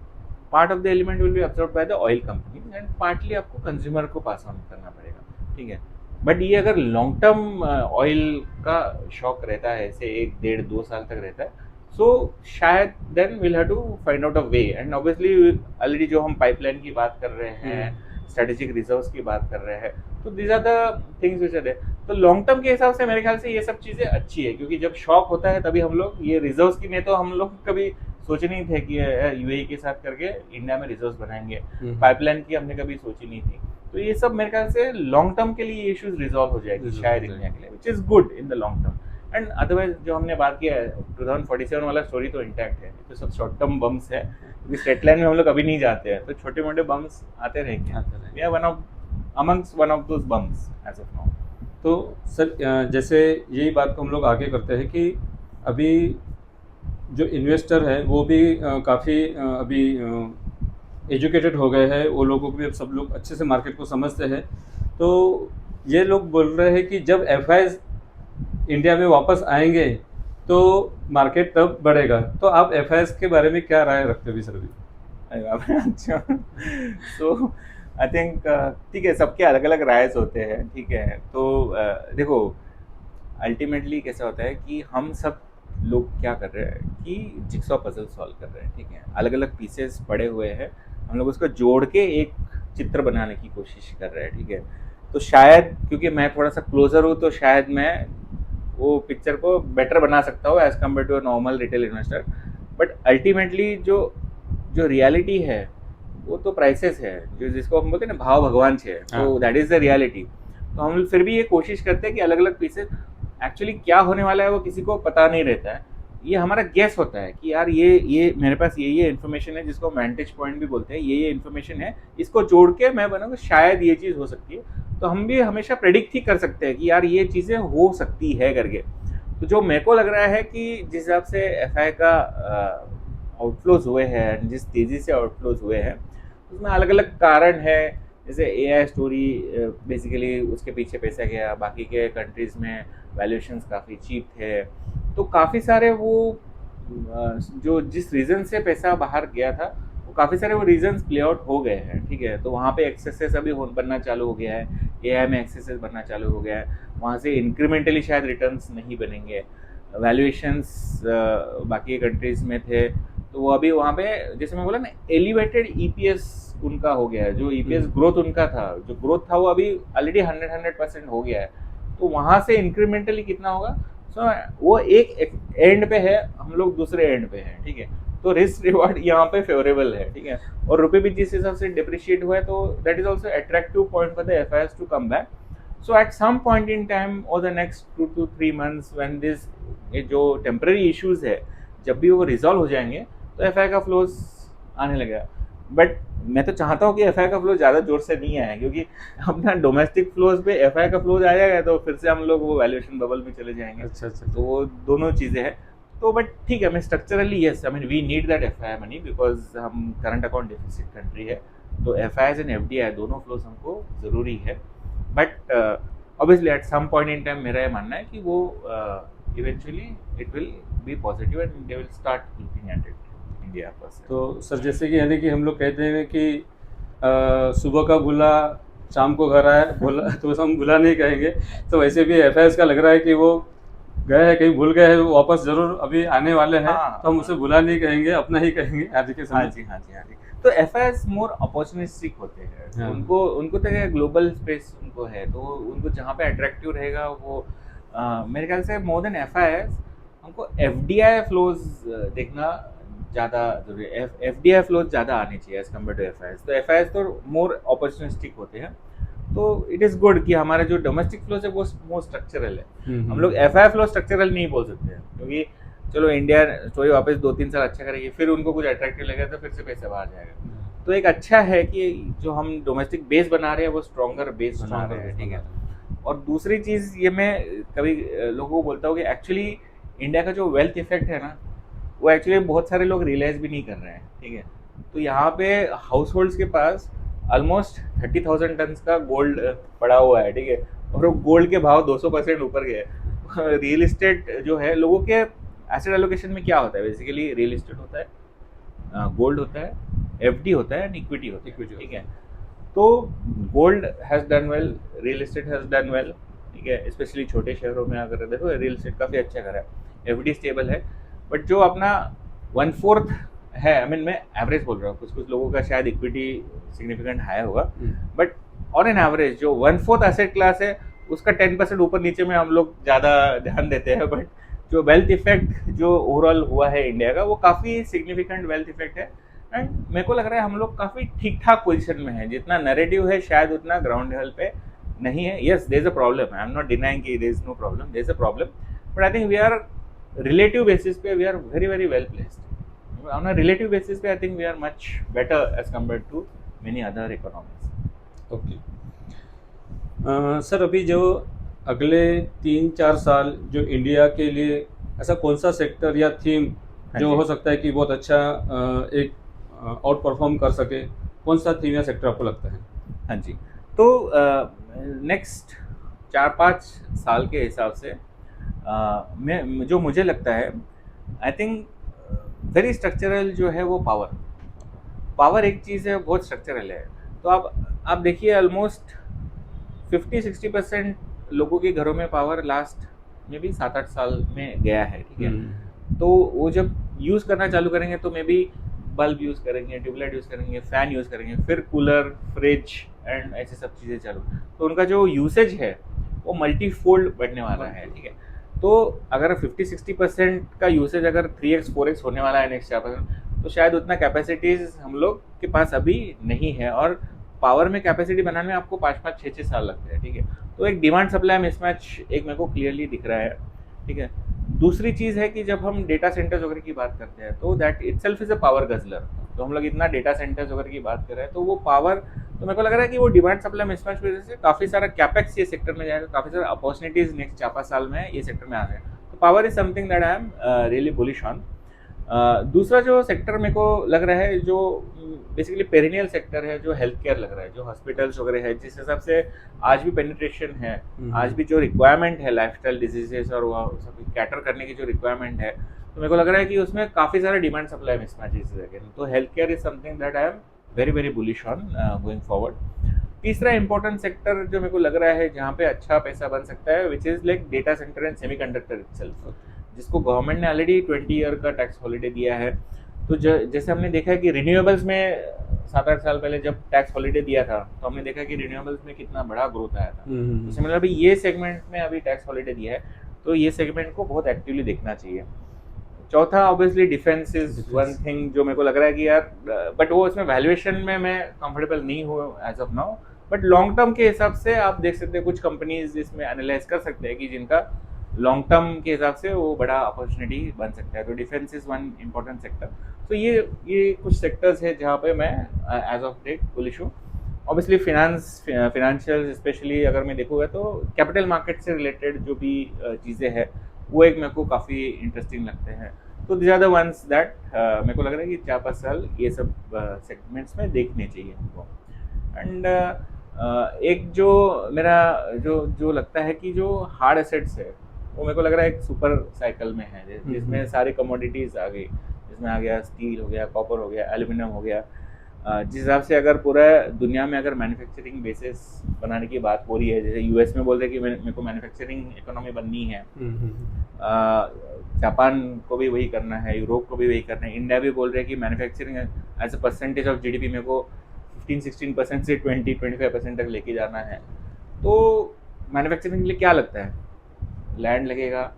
part of the element will be observe by the oil company, and partly आपको कंज्यूमर को पास ऑन करना पड़ेगा, ठीक है। बट ये अगर लॉन्ग टर्म ऑयल का शॉक रहता है, ऐसे 1, 1.5, 2 साल तक रहता है, सो शायद then will have to find out a way. And obviously already जो हम पाइपलाइन की बात कर रहे हैं, स्ट्रेटेजिक रिजर्व्स की बात कर रहे हैं, तो these are the things which are there. तो लॉन्ग टर्म के हिसाब से मेरे ख्याल से ये सब चीज़ें अच्छी है, क्योंकि जब शॉक होता है तभी हम लोग ये रिजर्व्स की, नहीं तो हम लोग कभी सोचे नहीं थे कि यूएई के साथ करके इंडिया में रिजर्व्स बनाएंगे, पाइपलाइन की हमने कभी सोची नहीं थी। तो ये सब मेरे ख्याल से लॉन्ग टर्म के लिए इश्यूज रिजॉल्व हो जाएगी शायद इंडिया के लिए, which is good in the long term. And otherwise जो हमने बात किया है 2047 वाला स्टोरी तो इंटैक्ट है, तो सब शॉर्ट टर्म बम्स है, क्योंकि स्ट्रेट लाइन में हम लोग कभी नहीं जाते हैं, तो छोटे मोटे बम्स आते रहेंगे। We are one of those bumps as of now. तो सर जैसे यही बात को हम लोग आगे करते हैं कि अभी जो इन्वेस्टर है वो भी काफ़ी अभी एजुकेटेड हो गए हैं, वो लोगों को भी अब सब लोग अच्छे से मार्केट को समझते हैं। तो ये लोग बोल रहे हैं कि जब एफआईज इंडिया में वापस आएंगे तो मार्केट तब बढ़ेगा। तो आप एफआईज के बारे में क्या राय रखते हो सर? अच्छा, सो आई थिंक ठीक है, सबके अलग अलग रायस होते हैं, ठीक है। तो देखो अल्टीमेटली कैसा होता है कि हम सब लोग क्या कर रहे हैं कि जिक्सॉ पजल सॉल्व कर रहे हैं, ठीक है। अलग अलग पीसेस पड़े हुए हैं, हम लोग उसको जोड़ के एक चित्र बनाने की कोशिश कर रहे हैं, ठीक है। तो शायद क्योंकि मैं थोड़ा सा क्लोजर हूँ, तो शायद मैं वो पिक्चर को बेटर बना सकता हूँ as compare to a normal retail investor. But ultimately जो रियलिटी है वो तो प्राइसेस है, जो जिसको हम बोलते हैं ना भाव भगवान है, तो दैट इज द रियलिटी। तो हम फिर भी ये कोशिश करते हैं कि अलग अलग पीसेस एक्चुअली क्या होने वाला है वो किसी को पता नहीं रहता है। ये हमारा गेस होता है कि यार ये मेरे पास ये इन्फॉर्मेशन है, जिसको वेंटेज पॉइंट भी बोलते हैं, ये इन्फॉर्मेशन है, इसको जोड़ के मैं बनाऊंगा शायद ये चीज़ हो सकती है। तो हम भी हमेशा प्रेडिक्ट ही कर सकते हैं कि यार ये चीज़ें हो सकती है करके। तो जो मेरे को लग रहा है कि जिस हिसाब से एफआई का आउटफ्लोज हुए हैं, जिस तेज़ी से आउटफ्लोज हुए हैं, उसमें अलग अलग कारण है। जैसे एआई स्टोरी बेसिकली उसके पीछे पैसा गया, बाकी के कंट्रीज़ में वैल्यूएशंस काफ़ी चीप थे, तो काफ़ी सारे वो जो जिस रीज़न से पैसा बाहर गया था वो काफ़ी सारे वो रीजंस प्ले आउट हो गए हैं, ठीक है। तो वहाँ पे एक्सेसेस अभी बनना चालू हो गया है, एआई में एक्सेसेस बनना चालू हो गया है, वहाँ से इंक्रीमेंटली शायद रिटर्न्स नहीं बनेंगे। वैल्यूएशंस बाकी कंट्रीज़ में थे, तो वो अभी वहाँ पे जैसे मैं बोला ना एलिवेटेड ईपीएस उनका हो गया है, जो ईपीएस ग्रोथ उनका था, जो ग्रोथ था वो अभी ऑलरेडी 100% हो गया है। तो वहाँ से इंक्रीमेंटली कितना होगा, सो वो एक एंड पे है, हम लोग दूसरे एंड पे हैं, ठीक है। तो रिस्क रिवार्ड यहाँ पे फेवरेबल है, ठीक है। और रुपये भी जिस हिसाब से डिप्रिशिएट हुआ है, तो that is also attractive point for the FIRs to come back. So at some point in time और the next 2 to 3 months when this जो टेम्पररी इश्यूज है जब भी वो रिजॉल्व हो जाएंगे, तो एफ का फ्लोज आने लगेगा। बट मैं तो चाहता हूँ कि एफ का फ्लो ज़्यादा जोर से नहीं आए, क्योंकि अपना डोमेस्टिक फ्लोज पे एफ का फ्लोज आ जाएगा तो फिर से हम लोग वो वैल्यूएशन बबल में चले जाएंगे। अच्छा अच्छा तो वो दोनों चीज़ें हैं। तो बट ठीक है, मैं structurally yes, I mean we need that F money, because हम करंट अकाउंट डिफिसिट कंट्री है, तो एफ एंड एफ दोनों फ्लोज हमको ज़रूरी है। But obviously at some point in time मेरा ये मानना है कि वो eventually it will be positive and they will start looking at it India पर। तो सर जैसे कि यानी कि हम लोग कहते हैं कि सुबह का भूला शाम को घर आया भूला तो हम भूला नहीं कहेंगे, तो वैसे भी एफ का लग रहा है कि वो गए हैं कहीं भूल गए हैं, वो वापस जरूर अभी आने वाले हैं। हाँ, तो हम उसे भूला नहीं कहेंगे, अपना ही कहेंगे आज के हाँ समय। जी, हाँ जी, हाँ जी। तो एफ मोर अपॉर्चुनिस्टिक होते हैं। हाँ। उनको तो क्या ग्लोबल स्पेस उनको है, तो उनको जहाँ पे अट्रैक्टिव रहेगा वो मेरे ख्याल से मोर देन एफ हमको एफ फ्लोज देखना ज़्यादा जरूरी है। एफ फ्लोज ज़्यादा आनी चाहिए एज कम्पेयर टू एफ तो मोर अपॉर्चुनिस्टिक होते हैं। तो इट इज़ गुड कि हमारे जो डोमेस्टिक फ्लोज है वो मोर स्ट्रक्चरल है। हम लोग एफ फ्लो स्ट्रक्चरल नहीं बोल सकते हैं, क्योंकि चलो इंडिया स्टोरी वापस 2-3 साल अच्छा करेगी, फिर उनको कुछ अट्रैक्टिव लगेगा तो फिर से पैसा बाहर जाएगा। तो एक अच्छा है कि जो हम डोमेस्टिक बेस बना रहे हैं वो स्ट्रॉन्गर बेस बना रहे हैं, ठीक है। और दूसरी चीज़ ये मैं कभी लोगों को बोलता हूँ कि एक्चुअली इंडिया का जो वेल्थ इफेक्ट है ना, वो एक्चुअली बहुत सारे लोग रियलाइज भी नहीं कर रहे हैं, ठीक है। तो यहाँ पे हाउस होल्ड्स के पास ऑलमोस्ट 30,000 टन का गोल्ड पड़ा हुआ है, ठीक है, और वो गोल्ड के भाव 200% ऊपर गए। रियल इस्टेट जो है, लोगों के एसेट एलोकेशन में क्या होता है, बेसिकली रियल इस्टेट होता है, गोल्ड होता है, एफडी होता है, इक्विटी होता है, ठीक है। तो gold has done well, real estate has done well, ठीक है। स्पेशली छोटे शहरों में अगर देखो रियल इस्टेट काफ़ी अच्छा कर रहा है, एफडी स्टेबल है। बट जो अपना 1/4 है, आई मीन मैं एवरेज बोल रहा हूँ, कुछ लोगों का शायद इक्विटी सिग्निफिकेंट हाई होगा, बट ऑन एन एवरेज जो 1/4 एसेट क्लास है उसका 10% ऊपर नीचे में हम लोग ज़्यादा ध्यान देते हैं। बट जो वेल्थ इफेक्ट जो ओवरऑल हुआ है इंडिया का, वो काफ़ी सिग्निफिकेंट वेल्थ इफेक्ट है। एंड मेरे को लग रहा है हम लोग काफ़ी ठीक ठाक पोजीशन में है। जितना नैरेटिव है शायद उतना ग्राउंड लेवल पे नहीं है। Yes, there is a problem, I am not denying कि there is no problem, there is a problem, but I think we are relative basis पे we are very very well placed. On a relative basis पे I think we are much better as compare to many other economies. Okay sir, अभी जो अगले 3-4 साल जो इंडिया के लिए ऐसा कौन सा सेक्टर या थीम जो हो सकता है कि बहुत अच्छा एक आउट परफॉर्म कर सके, कौन सा थीम या सेक्टर आपको लगता है? हाँ जी, तो नेक्स्ट 4-5 साल के हिसाब से मैं जो मुझे लगता है, आई थिंक वेरी स्ट्रक्चरल जो है वो पावर एक चीज़ है, बहुत स्ट्रक्चरल है। तो आप देखिए ऑलमोस्ट 50-60% लोगों के घरों में पावर लास्ट में भी 7-8 साल में गया है, ठीक है। तो वो जब यूज़ करना चालू करेंगे तो मे बी बल्ब यूज़ करेंगे, ट्यूबलाइट यूज़ करेंगे, फ़ैन यूज़ करेंगे, फिर कूलर, फ्रिज एंड ऐसे सब चीज़ें चालू, तो उनका जो यूसेज है वो मल्टीफोल्ड बढ़ने वाला है, ठीक है। तो अगर 50-60% का यूसेज अगर 3x 4x होने वाला है नेक्स्ट 4%, तो शायद उतना कैपेसिटीज़ हम लोग के पास अभी नहीं है। और पावर में कैपेसिटी बनाने में आपको 5-5 6-6 साल लगते हैं, ठीक है। तो एक डिमांड सप्लाई मिसमैच एक मेरे को क्लियरली दिख रहा है, ठीक है। दूसरी चीज़ है कि जब हम डेटा सेंटर्स वगैरह की बात करते हैं तो that itself is a power guzzler. तो हम लोग इतना डेटा सेंटर्स वगैरह की बात कर रहे हैं, तो वो पावर, तो मेरे को लग रहा है कि वो डिमांड सप्लाई मिसमैच की वजह से काफ़ी सारा कैपेक्स ये सेक्टर में जाएगा, काफ़ी सारा अपॉर्चुनिटीज़ नेक्स्ट 4-5 साल में ये सेक्टर में आ रहे हैं। तो power is something that I am really bullish on. दूसरा जो सेक्टर मेरे को लग रहा है, जो बेसिकली पेरिनियल सेक्टर है, जो हेल्थ केयर लग रहा है, जो हॉस्पिटल्स वगैरह है, जिस हिसाब से आज भी पेनिट्रेशन है, आज भी जो रिक्वायरमेंट है लाइफस्टाइल डिजीजेस और वो सब कैटर करने की जो रिक्वायरमेंट है, तो मेरे को लग रहा है कि उसमें काफ़ी सारे डिमांड सप्लाई मिसमैचेस है। तो health care is something that I am very very bullish on going forward. तीसरा इंपॉर्टेंट सेक्टर जो मेरे को लग रहा है जहाँ पे अच्छा पैसा बन सकता है, which is like data centre and semiconductor itself, जिसको गवर्नमेंट ने ऑलरेडी 20 ईयर का टैक्स हॉलीडे दिया है। तो जैसे हमने देखा है कि रिन्यूएबल्स में 7-8 साल पहले जब टैक्स हॉलीडे दिया था, तो हमने देखा कि रिन्यूएबल्स में कितना बड़ा ग्रोथ आया था। तो सिमिलर अभी ये सेगमेंट में अभी टैक्स हॉलीडे दिया है, तो ये सेगमेंट को बहुत एक्टिवली देखना चाहिए। चौथा obviously defence is one thing जो मेरे को लग रहा है कि यार, बट वो इसमें वैल्यूएशन में मैं कंफर्टेबल नहीं हूँ as of now, but long term के हिसाब से आप देख सकते हैं कुछ कंपनीज इसमें एनालाइज कर सकते हैं कि जिनका लॉन्ग टर्म के हिसाब से वो बड़ा अपॉर्चुनिटी बन सकता है। तो defence is one important sector. तो ये कुछ सेक्टर्स है जहाँ पे मैं एज ऑफ डेट बुलिश हूँ। ऑब्वियसली फिनेंशियल स्पेशली अगर मैं देखूँगा तो कैपिटल मार्केट से रिलेटेड जो भी चीज़ें हैं वो एक मेरे को काफ़ी इंटरेस्टिंग लगते हैं। तो these are the ones that मेरे को लग रहा है कि 4-5 साल ये सब सेगमेंट्स में देखने चाहिए हमको। एंड एक जो मेरा जो जो लगता है कि जो हार्ड एसेट्स है वो मेरे को लग रहा है एक सुपर साइकिल में है, जिसमें सारी कमोडिटीज़ आ गई, जिसमें आ गया स्टील हो गया, कॉपर हो गया, एल्यूमिनियम हो गया। जिस हिसाब से अगर पूरा दुनिया में अगर मैन्युफैक्चरिंग बेसिस बनाने की बात हो रही है, जैसे यूएस में बोल रहे हैं कि मेरे को मैन्युफैक्चरिंग इकोनॉमी बननी है, जापान को भी वही करना है, यूरोप को भी वही करना है, इंडिया भी बोल रहे हैं कि manufacturing as a percentage of GDP मेरे को 15-16% से 20-25% तक लेके जाना है। तो मैन्युफैक्चरिंग के लिए क्या लगता है? लैंड लगेगा,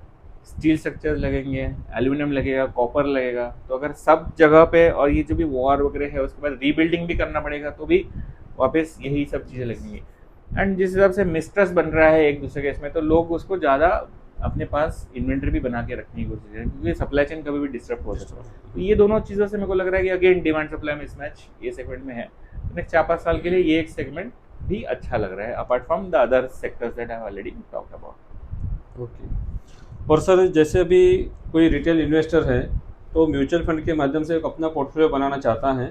स्टील स्ट्रक्चर्स लगेंगे, एल्यूमिनियम लगेगा, कॉपर लगेगा। तो अगर सब जगह पे, और ये जो भी वॉर वगैरह है उसके बाद रीबिल्डिंग भी करना पड़ेगा, तो भी वापस यही सब चीज़ें लगेंगी। एंड जिस हिसाब से मिस्ट्रस्ट बन रहा है एक दूसरे के इसमें, तो लोग उसको ज़्यादा अपने पास इन्वेंट्री भी बना के रखने की कोशिश करें, क्योंकि सप्लाई चेन कभी भी डिस्टर्ब हो सकता है। तो ये दोनों चीज़ों से मेरे को लग रहा है कि अगेन डिमांड सप्लाई मिसमैच ये सेगमेंट में है। नेक्स्ट 4-5 साल के लिए ये एक सेगमेंट भी अच्छा लग रहा है, apart from the other sectors that I have already talked about. Okay. और सर जैसे अभी कोई रिटेल इन्वेस्टर है तो म्यूचुअल फंड के माध्यम से एक अपना पोर्टफोलियो बनाना चाहता है,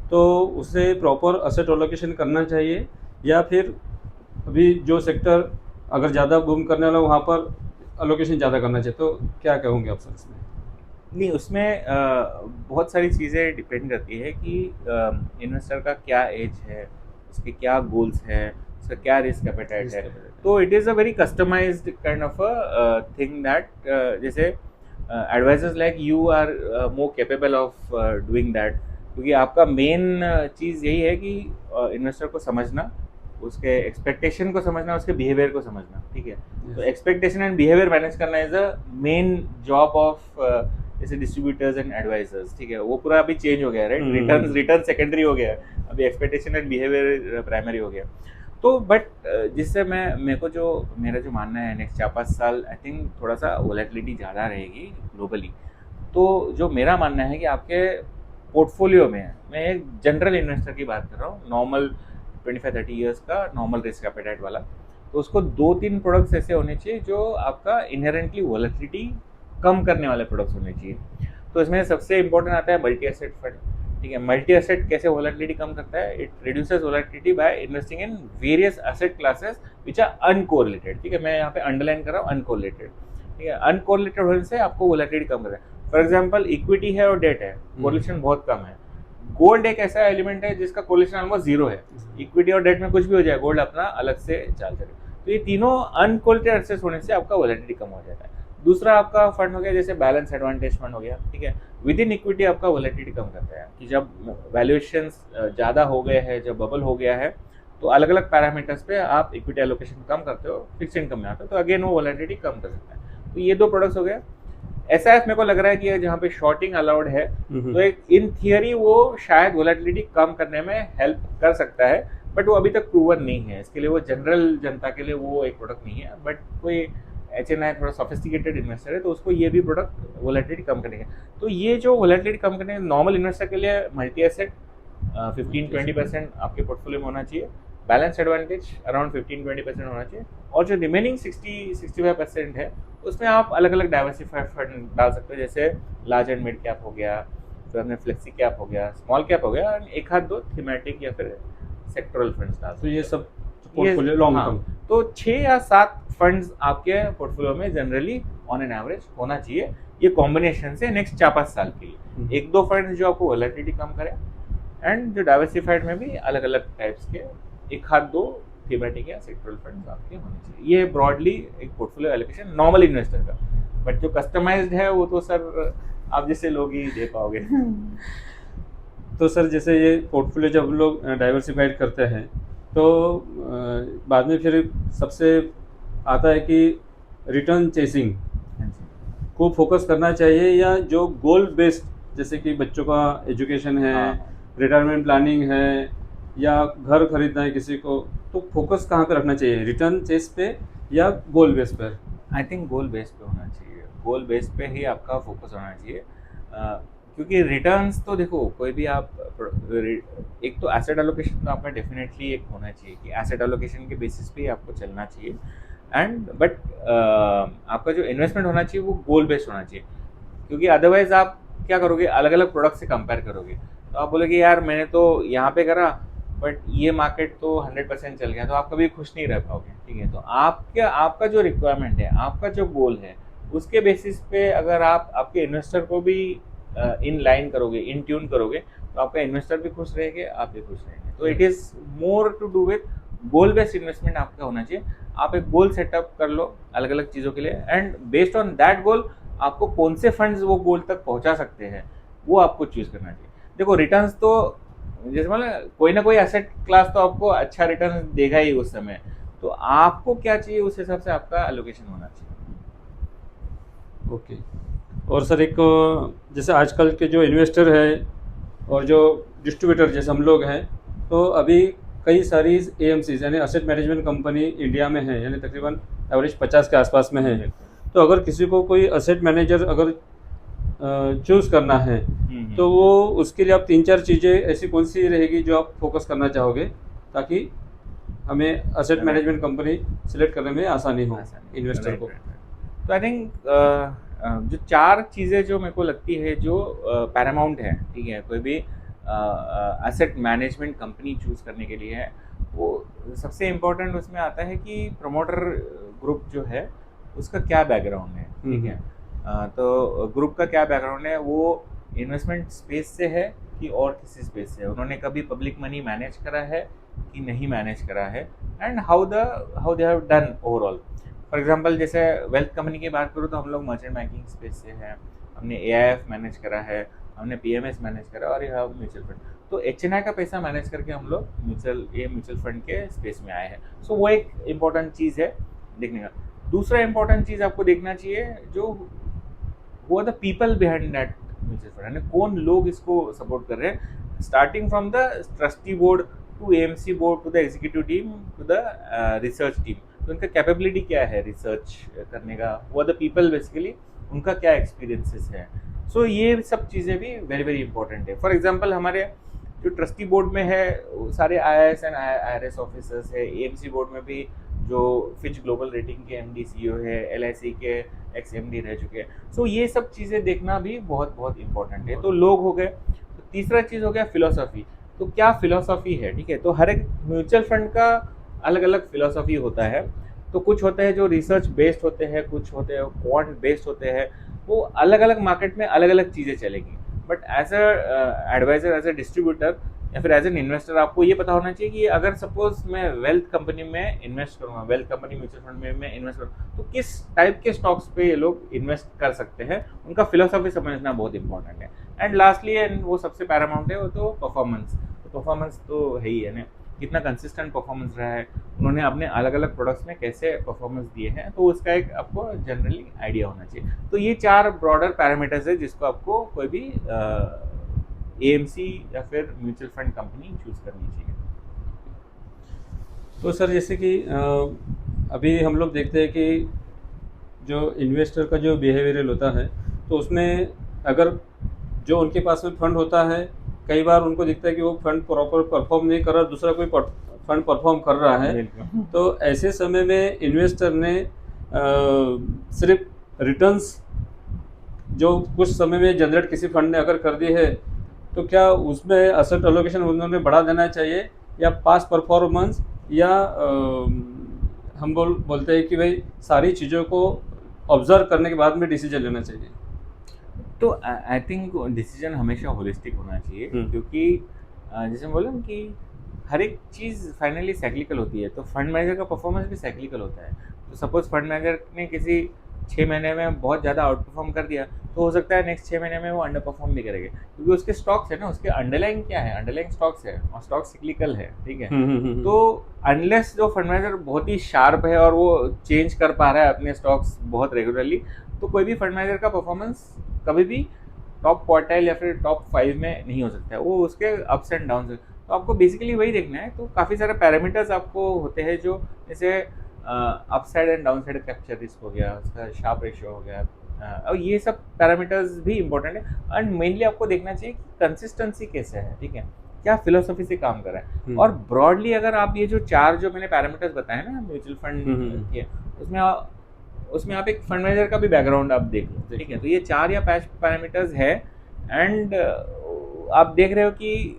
तो उसे प्रॉपर असेट एलोकेशन करना चाहिए, या फिर अभी जो सेक्टर अगर ज़्यादा बूम करने वाला वहाँ पर एलोकेशन ज़्यादा करना चाहिए, तो क्या कहोगे आप सर इसमें? नहीं, उसमें बहुत सारी चीज़ें डिपेंड करती है कि इन्वेस्टर का क्या एज है, उसके क्या गोल्स हैं, उसका क्या रिस्क एपेटाइट है। तो it is a very customized kind of a thing that जैसे advisors like you are more capable of doing that, क्योंकि आपका मेन चीज़ यही है कि इन्वेस्टर को समझना, उसके एक्सपेक्टेशन को समझना, उसके बिहेवियर को समझना, ठीक है। तो एक्सपेक्टेशन एंड बिहेवियर मैनेज करना is a main job of जैसे डिस्ट्रीब्यूटर्स एंड एडवाइजर्स, ठीक है। वो पूरा अभी चेंज हो गया, राइट। रिटर्न सेकेंडरी हो गया, अभी एक्सपेक्टेशन एंड बिहेवियर प्राइमरी हो गया। तो बट जिससे मेरे को जो मेरा जो मानना है नेक्स्ट 4-5 साल आई थिंक थोड़ा सा वोलेटिलिटी ज़्यादा रहेगी ग्लोबली। तो जो मेरा मानना है कि आपके पोर्टफोलियो में, मैं एक जनरल इन्वेस्टर की बात कर रहा हूँ, नॉर्मल 25-30 ईयर्स का नॉर्मल रिस्क एपेटाइट वाला, तो उसको 2-3 प्रोडक्ट्स ऐसे होने चाहिए जो आपका इनहेरेंटली वोलेटिलिटी कम करने वाले प्रोडक्ट्स होने चाहिए। तो इसमें सबसे इंपॉर्टेंट आता है मल्टी एसेट फंड, ठीक है। मल्टी एसेट कैसे वोलेटिलिटी कम करता है? It reduces volatility by investing in various asset classes which are uncorrelated, ठीक है। मैं यहाँ पे अंडरलाइन कर रहा हूँ अनकोरिलेटेड, ठीक है। अनकोरिलेटेड होने से आपको वोलेटिलिटी कम करता है। फॉर एग्जाम्पल इक्विटी है और डेट है, कोरिलेशन बहुत कम है। गोल्ड एक ऐसा एलिमेंट है जिसका कोरिलेशन ऑलमोस्ट जीरो है। इक्विटी और डेट में कुछ भी हो जाए, गोल्ड अपना अलग से चाल चले। तो ये तीनों अनकोरिलेटेड एसेट्स होने से आपका वोलेटिलिटी कम हो जाता है। दूसरा आपका फंड हो गया जैसे बैलेंस एडवांटेज फंड हो गया, ठीक है। विद इन इक्विटी आपका वोलेटिलिटी कम करता है कि जब वैल्यूएशंस ज़्यादा हो गए हैं, जब बबल हो गया है, तो अलग अलग पैरामीटर्स पे आप इक्विटी एलोकेशन कम करते हो, फिक्स इनकम में आता है, तो अगेन वो वोलेटिलिटी कम कर सकता है। तो ये 2 प्रोडक्ट्स हो गए। एसआईएफ मेरे को लग रहा है कि जहाँ पे शॉर्टिंग अलाउड है, तो एक इन थियरी वो शायद वोलेटिलिटी कम करने में हेल्प कर सकता है, बट वो अभी तक प्रूवन नहीं है। इसके लिए वो जनरल जनता के लिए वो एक प्रोडक्ट नहीं है, बट कोई HNI थोड़ा सोफिस्टिकेटेड इन्वेस्टर है तो उसको ये भी प्रोडक्ट वोलेटिलिटी कम करेंगे। तो ये जो वोलेटिलिटी कम करने नॉर्मल इन्वेस्टर के लिए मल्टी एसेट 15-20% आपके पोर्टफोलियो में होना चाहिए, बैलेंस एडवांटेज अराउंड 15-20% होना चाहिए, और जो रिमेनिंग 60-65% है उसमें आप अलग अलग डाइवर्सिफाइड फंड डाल सकते हो, जैसे लार्ज एंड मिड कैप हो गया, फिर अपने फ्लेक्सी कैप हो गया, स्मॉल कैप हो गया, एक आध 2 थीमेटिक या फिर सेक्टरल फंड्स डाल सकते। तो ये सब पोर्टफोलियो लॉन्ग टर्म, तो 6 या 7 फंड्स आपके पोर्टफोलियो में जनरली ऑन एन एवरेज होना चाहिए, ये कॉम्बिनेशन से नेक्स्ट 4-5 साल के लिए। 1-2 फंड्स जो आपको वोलेटिलिटी कम करे, एंड जो डाइवर्सिफाइड में भी अलग अलग टाइप्स के 1-2 थीमेटिक या सेक्टरल फंड्स आपके होने चाहिए। ये ब्रॉडली एक पोर्टफोलियो एलोकेशन नॉर्मल इन्वेस्टर का, बट जो कस्टमाइज्ड है वो तो सर आप जैसे लोग ही दे पाओगे। तो सर जैसे ये पोर्टफोलियो जब लोग डाइवर्सिफाइड करते हैं तो बाद में फिर सबसे आता है कि रिटर्न चेसिंग को फोकस करना चाहिए, या जो गोल बेस्ड जैसे कि बच्चों का एजुकेशन है, रिटायरमेंट प्लानिंग है, या घर खरीदना है किसी को, तो फोकस कहाँ पे रखना चाहिए, रिटर्न चेस पे या गोल बेस पर? आई थिंक गोल बेस पे होना चाहिए, गोल बेस पे ही आपका फोकस होना चाहिए। क्योंकि रिटर्न्स तो देखो कोई भी आप एक तो एसेट एलोकेशन तो आपका डेफिनेटली एक होना चाहिए कि एसेट एलोकेशन के बेसिस पे ही आपको चलना चाहिए। एंड बट आपका जो इन्वेस्टमेंट होना चाहिए वो गोल बेस्ड होना चाहिए, क्योंकि अदरवाइज आप क्या करोगे, अलग अलग प्रोडक्ट से कंपेयर करोगे तो आप बोलोगे यार मैंने तो यहाँ पे करा बट ये मार्केट तो 100% चल गया, तो आप कभी खुश नहीं रह पाओगे। ठीक है, तो आपका जो रिक्वायरमेंट है, आपका जो गोल है, उसके बेसिस पे अगर आप आपके इन्वेस्टर को भी इन लाइन करोगे, इन ट्यून करोगे, तो आपका इन्वेस्टर भी खुश रहेंगे, आप भी खुश रहेंगे। तो it is more to do with goal based investment आपका होना चाहिए। आप एक गोल सेटअप कर लो अलग अलग चीज़ों के लिए, and based on that goal आपको कौन से फंड्स वो गोल तक पहुंचा सकते हैं वो आपको चूज करना चाहिए। देखो रिटर्न्स तो जैसे मतलब कोई ना कोई एसेट क्लास तो आपको अच्छा रिटर्न देगा ही उस समय, तो आपको क्या चाहिए उस हिसाब से आपका एलोकेशन होना चाहिए। ओके। और सर एक जैसे आजकल के जो इन्वेस्टर हैं और जो डिस्ट्रीब्यूटर जैसे हम लोग हैं, तो अभी कई सारी एएमसीज यानी एसेट मैनेजमेंट कंपनी इंडिया में है, यानी तकरीबन एवरेज 50 के आसपास में है। तो अगर किसी को कोई एसेट मैनेजर अगर चूज़ करना है तो वो उसके लिए आप 3-4 चीज़ें ऐसी कौन सी रहेगी जो आप फोकस करना चाहोगे ताकि हमें एसेट मैनेजमेंट कंपनी सिलेक्ट करने में आसानी हो इन्वेस्टर को? तो आई थिंक जो 4 चीज़ें जो मेरे को लगती है जो पैरामाउंट है, ठीक है, कोई भी एसेट मैनेजमेंट कंपनी चूज़ करने के लिए है, वो सबसे इम्पोर्टेंट उसमें आता है कि प्रमोटर ग्रुप जो है उसका क्या बैकग्राउंड है। ठीक है, तो ग्रुप का क्या बैकग्राउंड है, वो इन्वेस्टमेंट स्पेस से है कि और किसी स्पेस से है, उन्होंने कभी पब्लिक मनी मैनेज करा है कि नहीं मैनेज करा है, and how they have done overall. For example जैसे वेल्थ कंपनी की बात करूँ तो हम लोग मर्चेंट बैंकिंग स्पेस से हैं, हमने एआईएफ मैनेज करा है, हमने पीएमएस मैनेज करा, और यह म्यूचुअल फंड, तो एचएनआई का पैसा मैनेज करके हम लोग म्यूचुअल फंड के स्पेस में आए हैं। सो वो एक इम्पॉर्टेंट चीज़ है देखने का। दूसरा इम्पॉर्टेंट चीज़ आपको देखना चाहिए जो वो the people behind that mutual fund, यानी कौन लोग इसको सपोर्ट कर रहे हैं, starting from the trustee board to AMC board to the executive team to the research team. तो उनका कैपेबिलिटी क्या है रिसर्च करने का, वो द पीपल बेसिकली उनका क्या एक्सपीरियंसेस है। सो ये सब चीज़ें भी वेरी वेरी इंपॉर्टेंट है। फॉर एग्जांपल हमारे जो ट्रस्टी बोर्ड में है वो सारे आईआईएस एंड आईआरएस ऑफिसर्स है, एएमसी बोर्ड में भी जो फिच ग्लोबल रेटिंग के एमडी सीईओ है, एलआईसी के एक्स एमडी रह चुके हैं। सो ये सब चीज़ें देखना भी बहुत बहुत इंपॉर्टेंट है। तो लोग हो गए। तो तीसरा चीज़ हो गया फिलोसॉफी, तो क्या फिलोसॉफी है। ठीक है, तो हर एक म्यूचुअल फंड का अलग अलग फिलोसॉफी होता है। तो कुछ होते हैं जो रिसर्च बेस्ड होते हैं, कुछ होते हैं क्वांट बेस्ड होते हैं, वो अलग अलग मार्केट में अलग अलग चीज़ें चलेगी। But as a advisor, as a distributor या फिर एज एन इन्वेस्टर आपको ये पता होना चाहिए कि अगर सपोज मैं वेल्थ कंपनी में इन्वेस्ट करूँगा, वेल्थ कंपनी म्यूचुअल फंड में मैं इन्वेस्ट करूँ, तो किस टाइप के स्टॉक्स पे ये लोग इन्वेस्ट कर सकते हैं, उनका फिलोसॉफी समझना बहुत इंपॉर्टेंट है। एंड लास्टली एंड वो सबसे पैरामाउंट है वो तो परफॉर्मेंस। तो परफॉर्मेंस तो है ही है ना, कितना कंसिस्टेंट परफॉर्मेंस रहा है, उन्होंने अपने अलग अलग प्रोडक्ट्स में कैसे परफॉर्मेंस दिए हैं, तो उसका एक आपको जनरली आइडिया होना चाहिए। तो ये 4 ब्रॉडर पैरामीटर्स है जिसको आपको कोई भी एएमसी या फिर म्यूचुअल फंड कंपनी चूज करनी चाहिए। तो सर जैसे कि अभी हम लोग देखते हैं कि जो इन्वेस्टर का जो बिहेवियरल होता है, तो उसमें अगर जो उनके पास में फंड होता है, कई बार उनको दिखता है कि वो फंड प्रॉपर परफॉर्म नहीं कर रहा, दूसरा कोई फंड परफॉर्म कर रहा है। तो ऐसे समय में इन्वेस्टर ने सिर्फ रिटर्न्स जो कुछ समय में जनरेट किसी फंड ने अगर कर दी है, तो क्या उसमें एसेट एलोकेशन उन्होंने बढ़ा देना चाहिए, या पास परफॉर्मेंस, या हम बोलते हैं कि भाई सारी चीज़ों को ऑब्जर्व करने के बाद में डिसीजन लेना चाहिए? तो आई थिंक डिसीजन हमेशा होलिस्टिक होना चाहिए, क्योंकि जैसे मैं बोला कि हर एक चीज़ फाइनली साइक्लिकल होती है। तो फंड मैनेजर का परफॉर्मेंस भी साइक्लिकल होता है। तो सपोज फंड मैनेजर ने किसी 6 महीने में बहुत ज़्यादा आउट परफॉर्म कर दिया, तो हो सकता है नेक्स्ट 6 महीने में वो अंडर परफॉर्म भी करेंगे, क्योंकि उसके स्टॉक्स है ना, उसके अंडरलाइंग क्या है, अंडरलाइंग स्टॉक्स है, और स्टॉक सिक्लिकल है। ठीक है, तो अनलेस जो फंड मैनेजर बहुत ही शार्प है और वो चेंज कर पा रहा है अपने स्टॉक्स बहुत रेगुलरली, तो कोई भी फंड मैनेजर का परफॉर्मेंस कभी भी टॉप क्वार्टाइल या फिर टॉप 5 में नहीं हो सकता है, वो उसके अप्स एंड डाउन है। तो आपको बेसिकली वही देखना है। तो काफ़ी सारे पैरामीटर्स आपको होते हैं जो जैसे upside and down side capture risk हो गया, उसका शार्प रेशियो हो गया, और ये सब पैरामीटर्स भी इंपॉर्टेंट है। एंड मेनली आपको देखना चाहिए कि कंसिस्टेंसी कैसे है, ठीक है, क्या फिलोसफी से काम कर रहा है। और ब्रॉडली अगर आप ये जो 4 जो मैंने पैरामीटर्स बताए ना म्यूचुअल फंड के, उसमें आप एक फंड मैनेजर का भी बैकग्राउंड आप देख लो, ठीक है। तो ये 4 या 5 पैरामीटर्स है, एंड आप देख रहे हो कि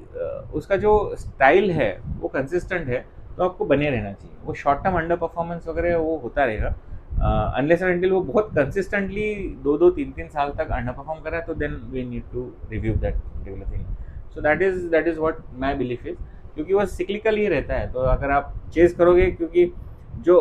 उसका जो स्टाइल है वो कंसिस्टेंट है, तो आपको बने रहना चाहिए। वो शॉर्ट टर्म अंडर परफॉर्मेंस वगैरह वो होता रहेगा, अनलेस एंड अनटिल वो बहुत कंसिस्टेंटली 2-2 3-3 साल तक अंडर परफॉर्म कर रहा है, तो then we need to review that particular thing. So that is what my belief is, क्योंकि वो सिक्लिकल ही रहता है। तो अगर आप चेस करोगे, क्योंकि जो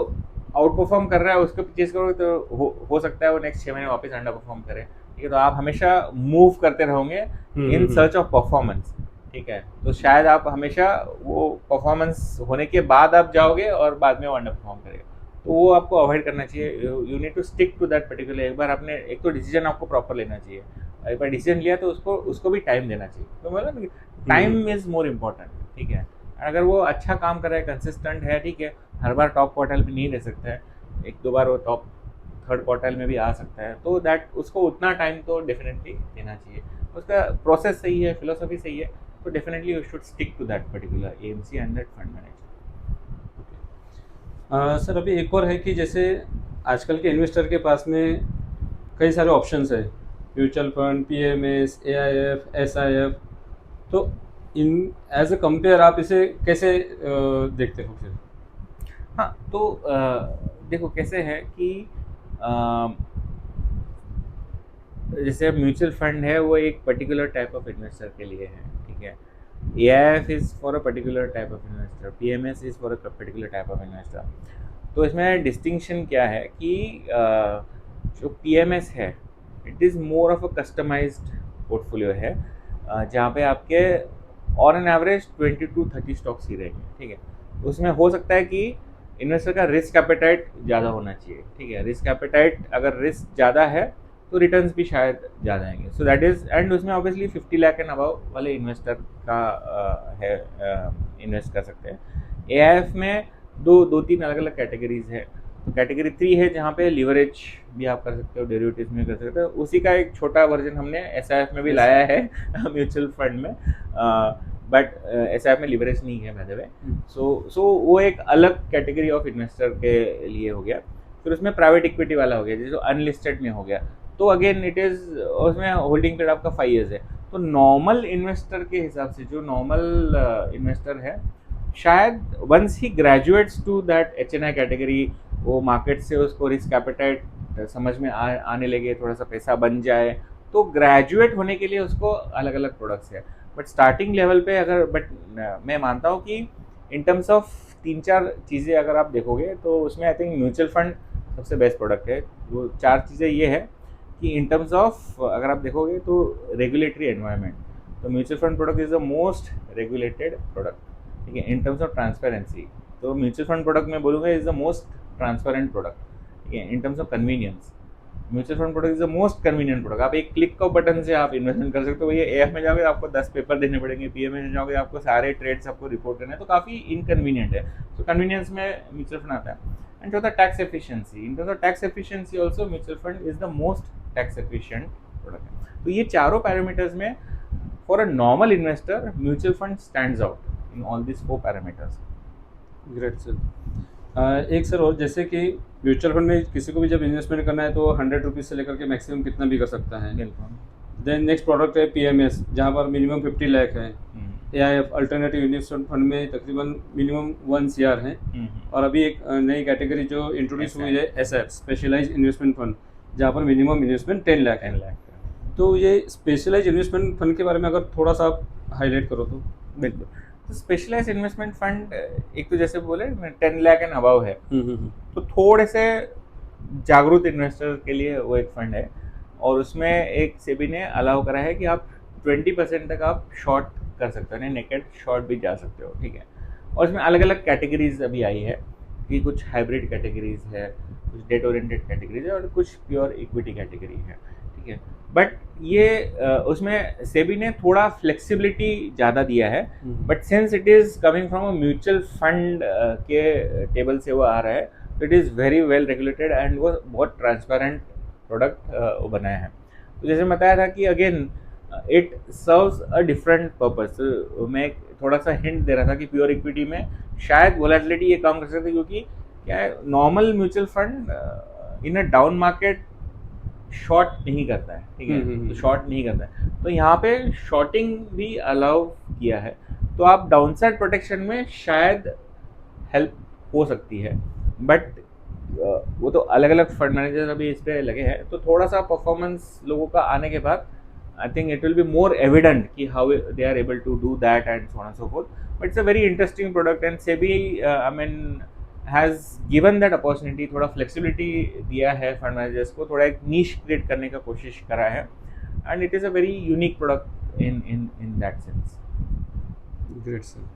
आउट परफॉर्म कर रहा है उसको चेस करोगे, तो हो सकता है वो नेक्स्ट 6 महीने वापस अंडर परफॉर्म करे, ठीक है। तो आप हमेशा मूव करते रहोगे इन सर्च ऑफ परफॉर्मेंस, ठीक है। तो शायद आप हमेशा वो परफॉर्मेंस होने के बाद आप जाओगे और बाद में वो अंडर परफॉर्म करेगा, तो वो आपको अवॉइड करना चाहिए। You need to stick to that particular. एक बार आपने एक तो डिसीजन आपको प्रॉपर लेना चाहिए, एक बार डिसीजन लिया तो उसको भी टाइम देना चाहिए। तो मतलब टाइम इज मोर इम्पोर्टेंट, ठीक है। अगर वो अच्छा काम कर रहा है, कंसिस्टेंट है, ठीक है, हर बार टॉप क्वार्टाइल में नहीं रह सकता है, 1-2 बार वो टॉप 3rd क्वार्टाइल में भी आ सकता है, तो दैट उसको उतना टाइम तो डेफिनेटली देना चाहिए। उसका प्रोसेस सही है, फिलोसफी सही है, तो definitely you should stick to that particular AMC and that fund manager. Sir अभी एक और है कि जैसे आजकल के इन्वेस्टर के पास में कई सारे ऑप्शंस है, mutual fund, PMS, AIF, SIF, तो इन एज ए कंपेयर आप इसे कैसे देखते हो फिर? हाँ, तो देखो कैसे है कि जैसे म्यूचुअल फंड है वो एक पर्टिकुलर टाइप ऑफ इन्वेस्टर के लिए है, ठीक है। AIF is for a particular type of investor, PMS is for a particular type of investor. तो इसमें डिस्टिंक्शन क्या है कि जो पीएमएस है it is more of a customized portfolio है, जहाँ पे आपके on an average 20 to 30 stocks ही रहेंगे, ठीक है। उसमें हो सकता है कि इन्वेस्टर का रिस्क एपेटाइट ज़्यादा होना चाहिए, ठीक है। रिस्क एपेटाइट अगर रिस्क ज़्यादा है तो रिटर्न्स भी शायद ज़्यादा आएंगे। सो दैट इज़, एंड उसमें ऑब्वियसली 50 लाख एंड अबव वाले इन्वेस्टर का है इन्वेस्ट कर सकते हैं। एआईएफ में दो तीन अलग अलग कैटेगरीज है। तो कैटेगरी 3 है जहाँ पे लिवरेज भी आप कर सकते हो, डेरिवेटिव्स में कर सकते हो। उसी का एक छोटा वर्जन हमने एसआईएफ में भी लाया है म्यूचुअल फंड में, बट एसआईएफ में लिवरेज नहीं है बाय द वे। सो वो एक अलग कैटेगरी ऑफ इन्वेस्टर के लिए हो गया। फिर उसमें प्राइवेट इक्विटी वाला हो गया, जैसे अनलिस्टेड में हो गया, तो अगेन इट इज़ उसमें होल्डिंग पीरियड आपका 5 years है। तो नॉर्मल इन्वेस्टर के हिसाब से जो नॉर्मल इन्वेस्टर है, शायद वंस ही graduates to that HNI category, वो मार्केट से उसको रिस्क एपेटाइट समझ में आने लगे, थोड़ा सा पैसा बन जाए, तो ग्रेजुएट होने के लिए उसको अलग अलग प्रोडक्ट्स है। बट स्टार्टिंग लेवल पे अगर मैं मानता हूँ कि इन टर्म्स ऑफ 3-4 चीज़ें अगर आप देखोगे तो उसमें आई थिंक म्यूचुअल फंड सबसे बेस्ट प्रोडक्ट है। वो 4 चीज़ें ये है कि इन टर्म्स ऑफ अगर आप देखोगे तो रेगुलेटरी एनवायरनमेंट, तो mutual fund product is the most regulated product, ठीक है। इन टर्म्स ऑफ ट्रांसपेरेंसी, तो म्यूचुअल फंड प्रोडक्ट में बोलूँगा is the most transparent product, ठीक है। इन terms of convenience, mutual fund product is the most convenient product. आप एक क्लिक का बटन से आप इन्वेस्टमेंट कर सकते हो। ये एएफ में जाओगे आपको 10 पेपर देने पड़ेंगे, पीएमएस में जाओगे आपको सारे ट्रेड्स आपको रिपोर्ट करने हैं, तो काफ़ी इनकन्वीनियंट है। तो कन्वीनियंस में म्यूचुअल फंड आता है। एंड चौथा tax efficiency, in terms of tax efficiency also mutual fund is the most tax efficient product. तो ये चारों पैरामीटर्स में for a normal investor mutual fund stands out in all this 4 parameters. Great sir. एक सर और, जैसे कि म्यूचुअल फंड में किसी को भी जब इन्वेस्टमेंट करना है तो 100 रुपीज़ से लेकर के मैक्सिमम कितना भी कर सकता है। बिल्कुल। देन नेक्स्ट प्रोडक्ट है पीएमएस, जहाँ पर मिनिमम 50 लाख है। एआईएफ अल्टरनेटिव इन्वेस्टमेंट फंड में तकरीबन मिनिमम 1 CR है। और अभी एक नई कैटेगरी जो इंट्रोड्यूस हुई है एसएफ, स्पेशलाइज्ड इन्वेस्टमेंट फंड, जहाँ पर मिनिमम इन्वेस्टमेंट 10 लाख है। तो ये स्पेशलाइज्ड इन्वेस्टमेंट फंड के बारे में अगर थोड़ा सा आप हाईलाइट करो तो। बिल्कुल। तो स्पेशलाइज्ड इन्वेस्टमेंट फंड एक तो जैसे बोले 10 लाख एंड अबव है, तो थोड़े से जागरूक इन्वेस्टर के लिए वो एक फंड है। और उसमें एक सेबी ने अलाउ करा है कि आप 20% तक आप शॉर्ट कर सकते हो, नेकेड शॉर्ट भी जा सकते हो, ठीक है। और उसमें अलग अलग कैटेगरीज अभी आई है कि कुछ हाइब्रिड कैटेगरीज है, कुछ डेट ओरिएंटेड कैटेगरीज है, और कुछ प्योर इक्विटी कैटेगरी है, ठीक है। बट ये उसमें सेबी ने थोड़ा फ्लेक्सिबिलिटी ज़्यादा दिया है, but since it is coming from a mutual fund के टेबल से वो आ रहा है, तो it is very well regulated and वो बहुत ट्रांसपेरेंट प्रोडक्ट वो बनाया है। तो जैसे बताया था कि again it serves a different purpose. मैं एक थोड़ा सा हिंट दे रहा था कि प्योर इक्विटी में शायद वोलेटिलिटी ये कम कर सकते हैं, क्योंकि क्या है, normal mutual fund in a down market short नहीं करता है, ठीक है, तो शॉर्ट नहीं करता है, तो यहाँ पे शॉर्टिंग भी अलाउ किया है, तो आप डाउनसाइड प्रोटेक्शन में शायद हेल्प हो सकती है। बट वो तो अलग अलग फंड मैनेजर अभी इस पे लगे हैं, तो थोड़ा सा परफॉर्मेंस लोगों का आने के बाद I think it will be more evident कि how they are able to do that and so on and so forth. But it's a very interesting product and SEBI I mean has given that opportunity, थोड़ा फ्लेक्सिबिलिटी दिया है फंड मैनेजर्स को, थोड़ा एक नीश क्रिएट करने का कोशिश करा है, and it is a very unique product in that sense. Great sir.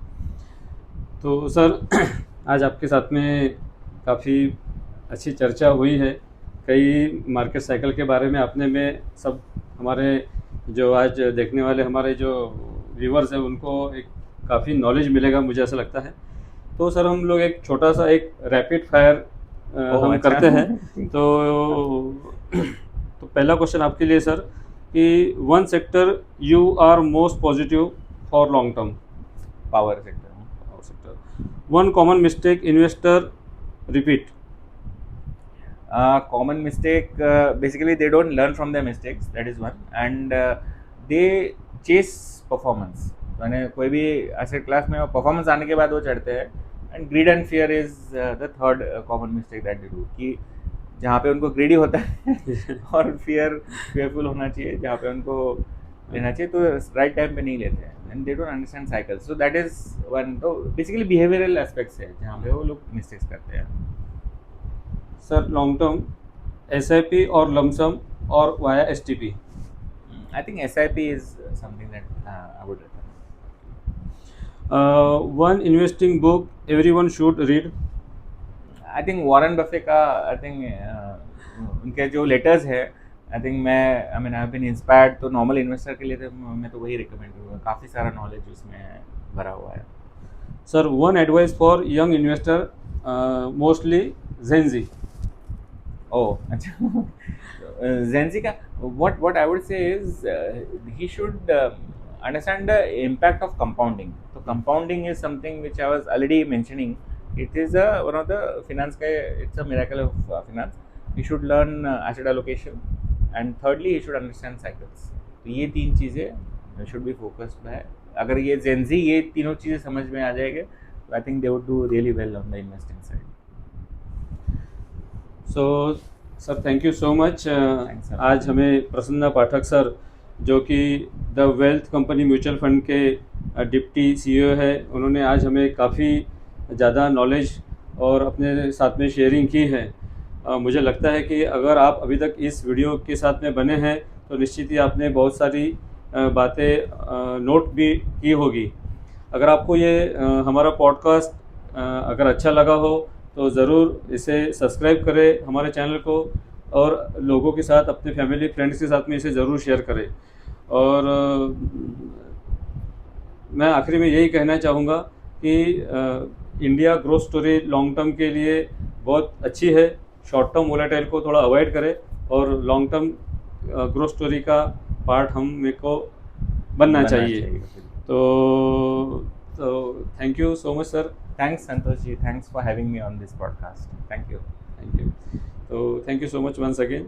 तो सर आज आपके साथ में काफ़ी अच्छी चर्चा हुई है, कई मार्केट साइकिल के बारे में आपने में सब हमारे जो आज देखने वाले हमारे जो व्यूवर्स हैं उनको एक काफ़ी नॉलेज मिलेगा, मुझे ऐसा लगता है। तो सर हम लोग एक छोटा सा एक रैपिड फायर हम अच्छा। करते हैं। तो पहला क्वेश्चन आपके लिए सर कि one sector you are most positive for long term. Power sector. One common mistake investor repeat. Common mistake, basically they don't learn from their mistakes, that is one, and they chase performance. मैंने कोई भी asset class में performance आने के बाद वो चढ़ते हैं, and greed and fear is the third common mistake that they do, कि जहाँ पे उनको greedy होता है और fearful होना चाहिए, जहाँ पे उनको लेना चाहिए तो राइट टाइम पे नहीं लेते हैं, and they don't understand cycle, so that is one. तो बेसिकली बिहेवियरल एस्पेक्ट्स है जहाँ पे वो लोग मिस्टेक्स करते हैं। सर लॉन्ग टर्म SIP और लमसम और via STP? I think SIP is something that I would recommend. One investing book everyone should read? I think Warren Buffett का, आई थिंक उनके जो लेटर्स है, I think I mean I have been inspired, तो नॉर्मल इन्वेस्टर के लिए तो मैं तो वही रिकमेंड करूँगा, काफ़ी सारा नॉलेज उसमें भरा हुआ है। Sir one advice for young investor, mostly Gen Z? Oh अच्छा। जेनजी का what I would say is he should understand the impact of compounding. तो compounding is something which I was already mentioning, it is one of the finance का, it's a miracle of finance. He should learn asset allocation, and thirdly he should understand cycles. तो ये तीन चीज़ें शुड बी फोकस्ड है। अगर ये जेनजी ये तीनों चीज़ें समझ में आ जाएंगे तो I think they would do really well on the investing side. So sir thank you so much. आज हमें प्रसन्ना पाठक सर जो कि the wealth company mutual fund के डिप्टी CEO है, उन्होंने आज हमें काफ़ी ज़्यादा नॉलेज और अपने साथ में शेयरिंग की है। मुझे लगता है कि अगर आप अभी तक इस वीडियो के साथ में बने हैं तो निश्चित ही आपने बहुत सारी बातें नोट भी की होगी। अगर आपको ये हमारा पॉडकास्ट अगर अच्छा लगा हो तो ज़रूर इसे सब्सक्राइब करें हमारे चैनल को, और लोगों के साथ, अपने फैमिली फ्रेंड्स के साथ में इसे ज़रूर शेयर करें। और मैं आखिरी में यही कहना चाहूँगा कि India growth story long term के लिए बहुत अच्छी है। शॉर्ट टर्म वोलेटाइल को थोड़ा अवॉइड करें और लॉन्ग टर्म ग्रोथ स्टोरी का पार्ट हम मेरे को बनना चाहिए। तो thank you so much sir. Thanks Santosh ji, thanks for having me on this podcast. Thank you. तो thank you so much once again.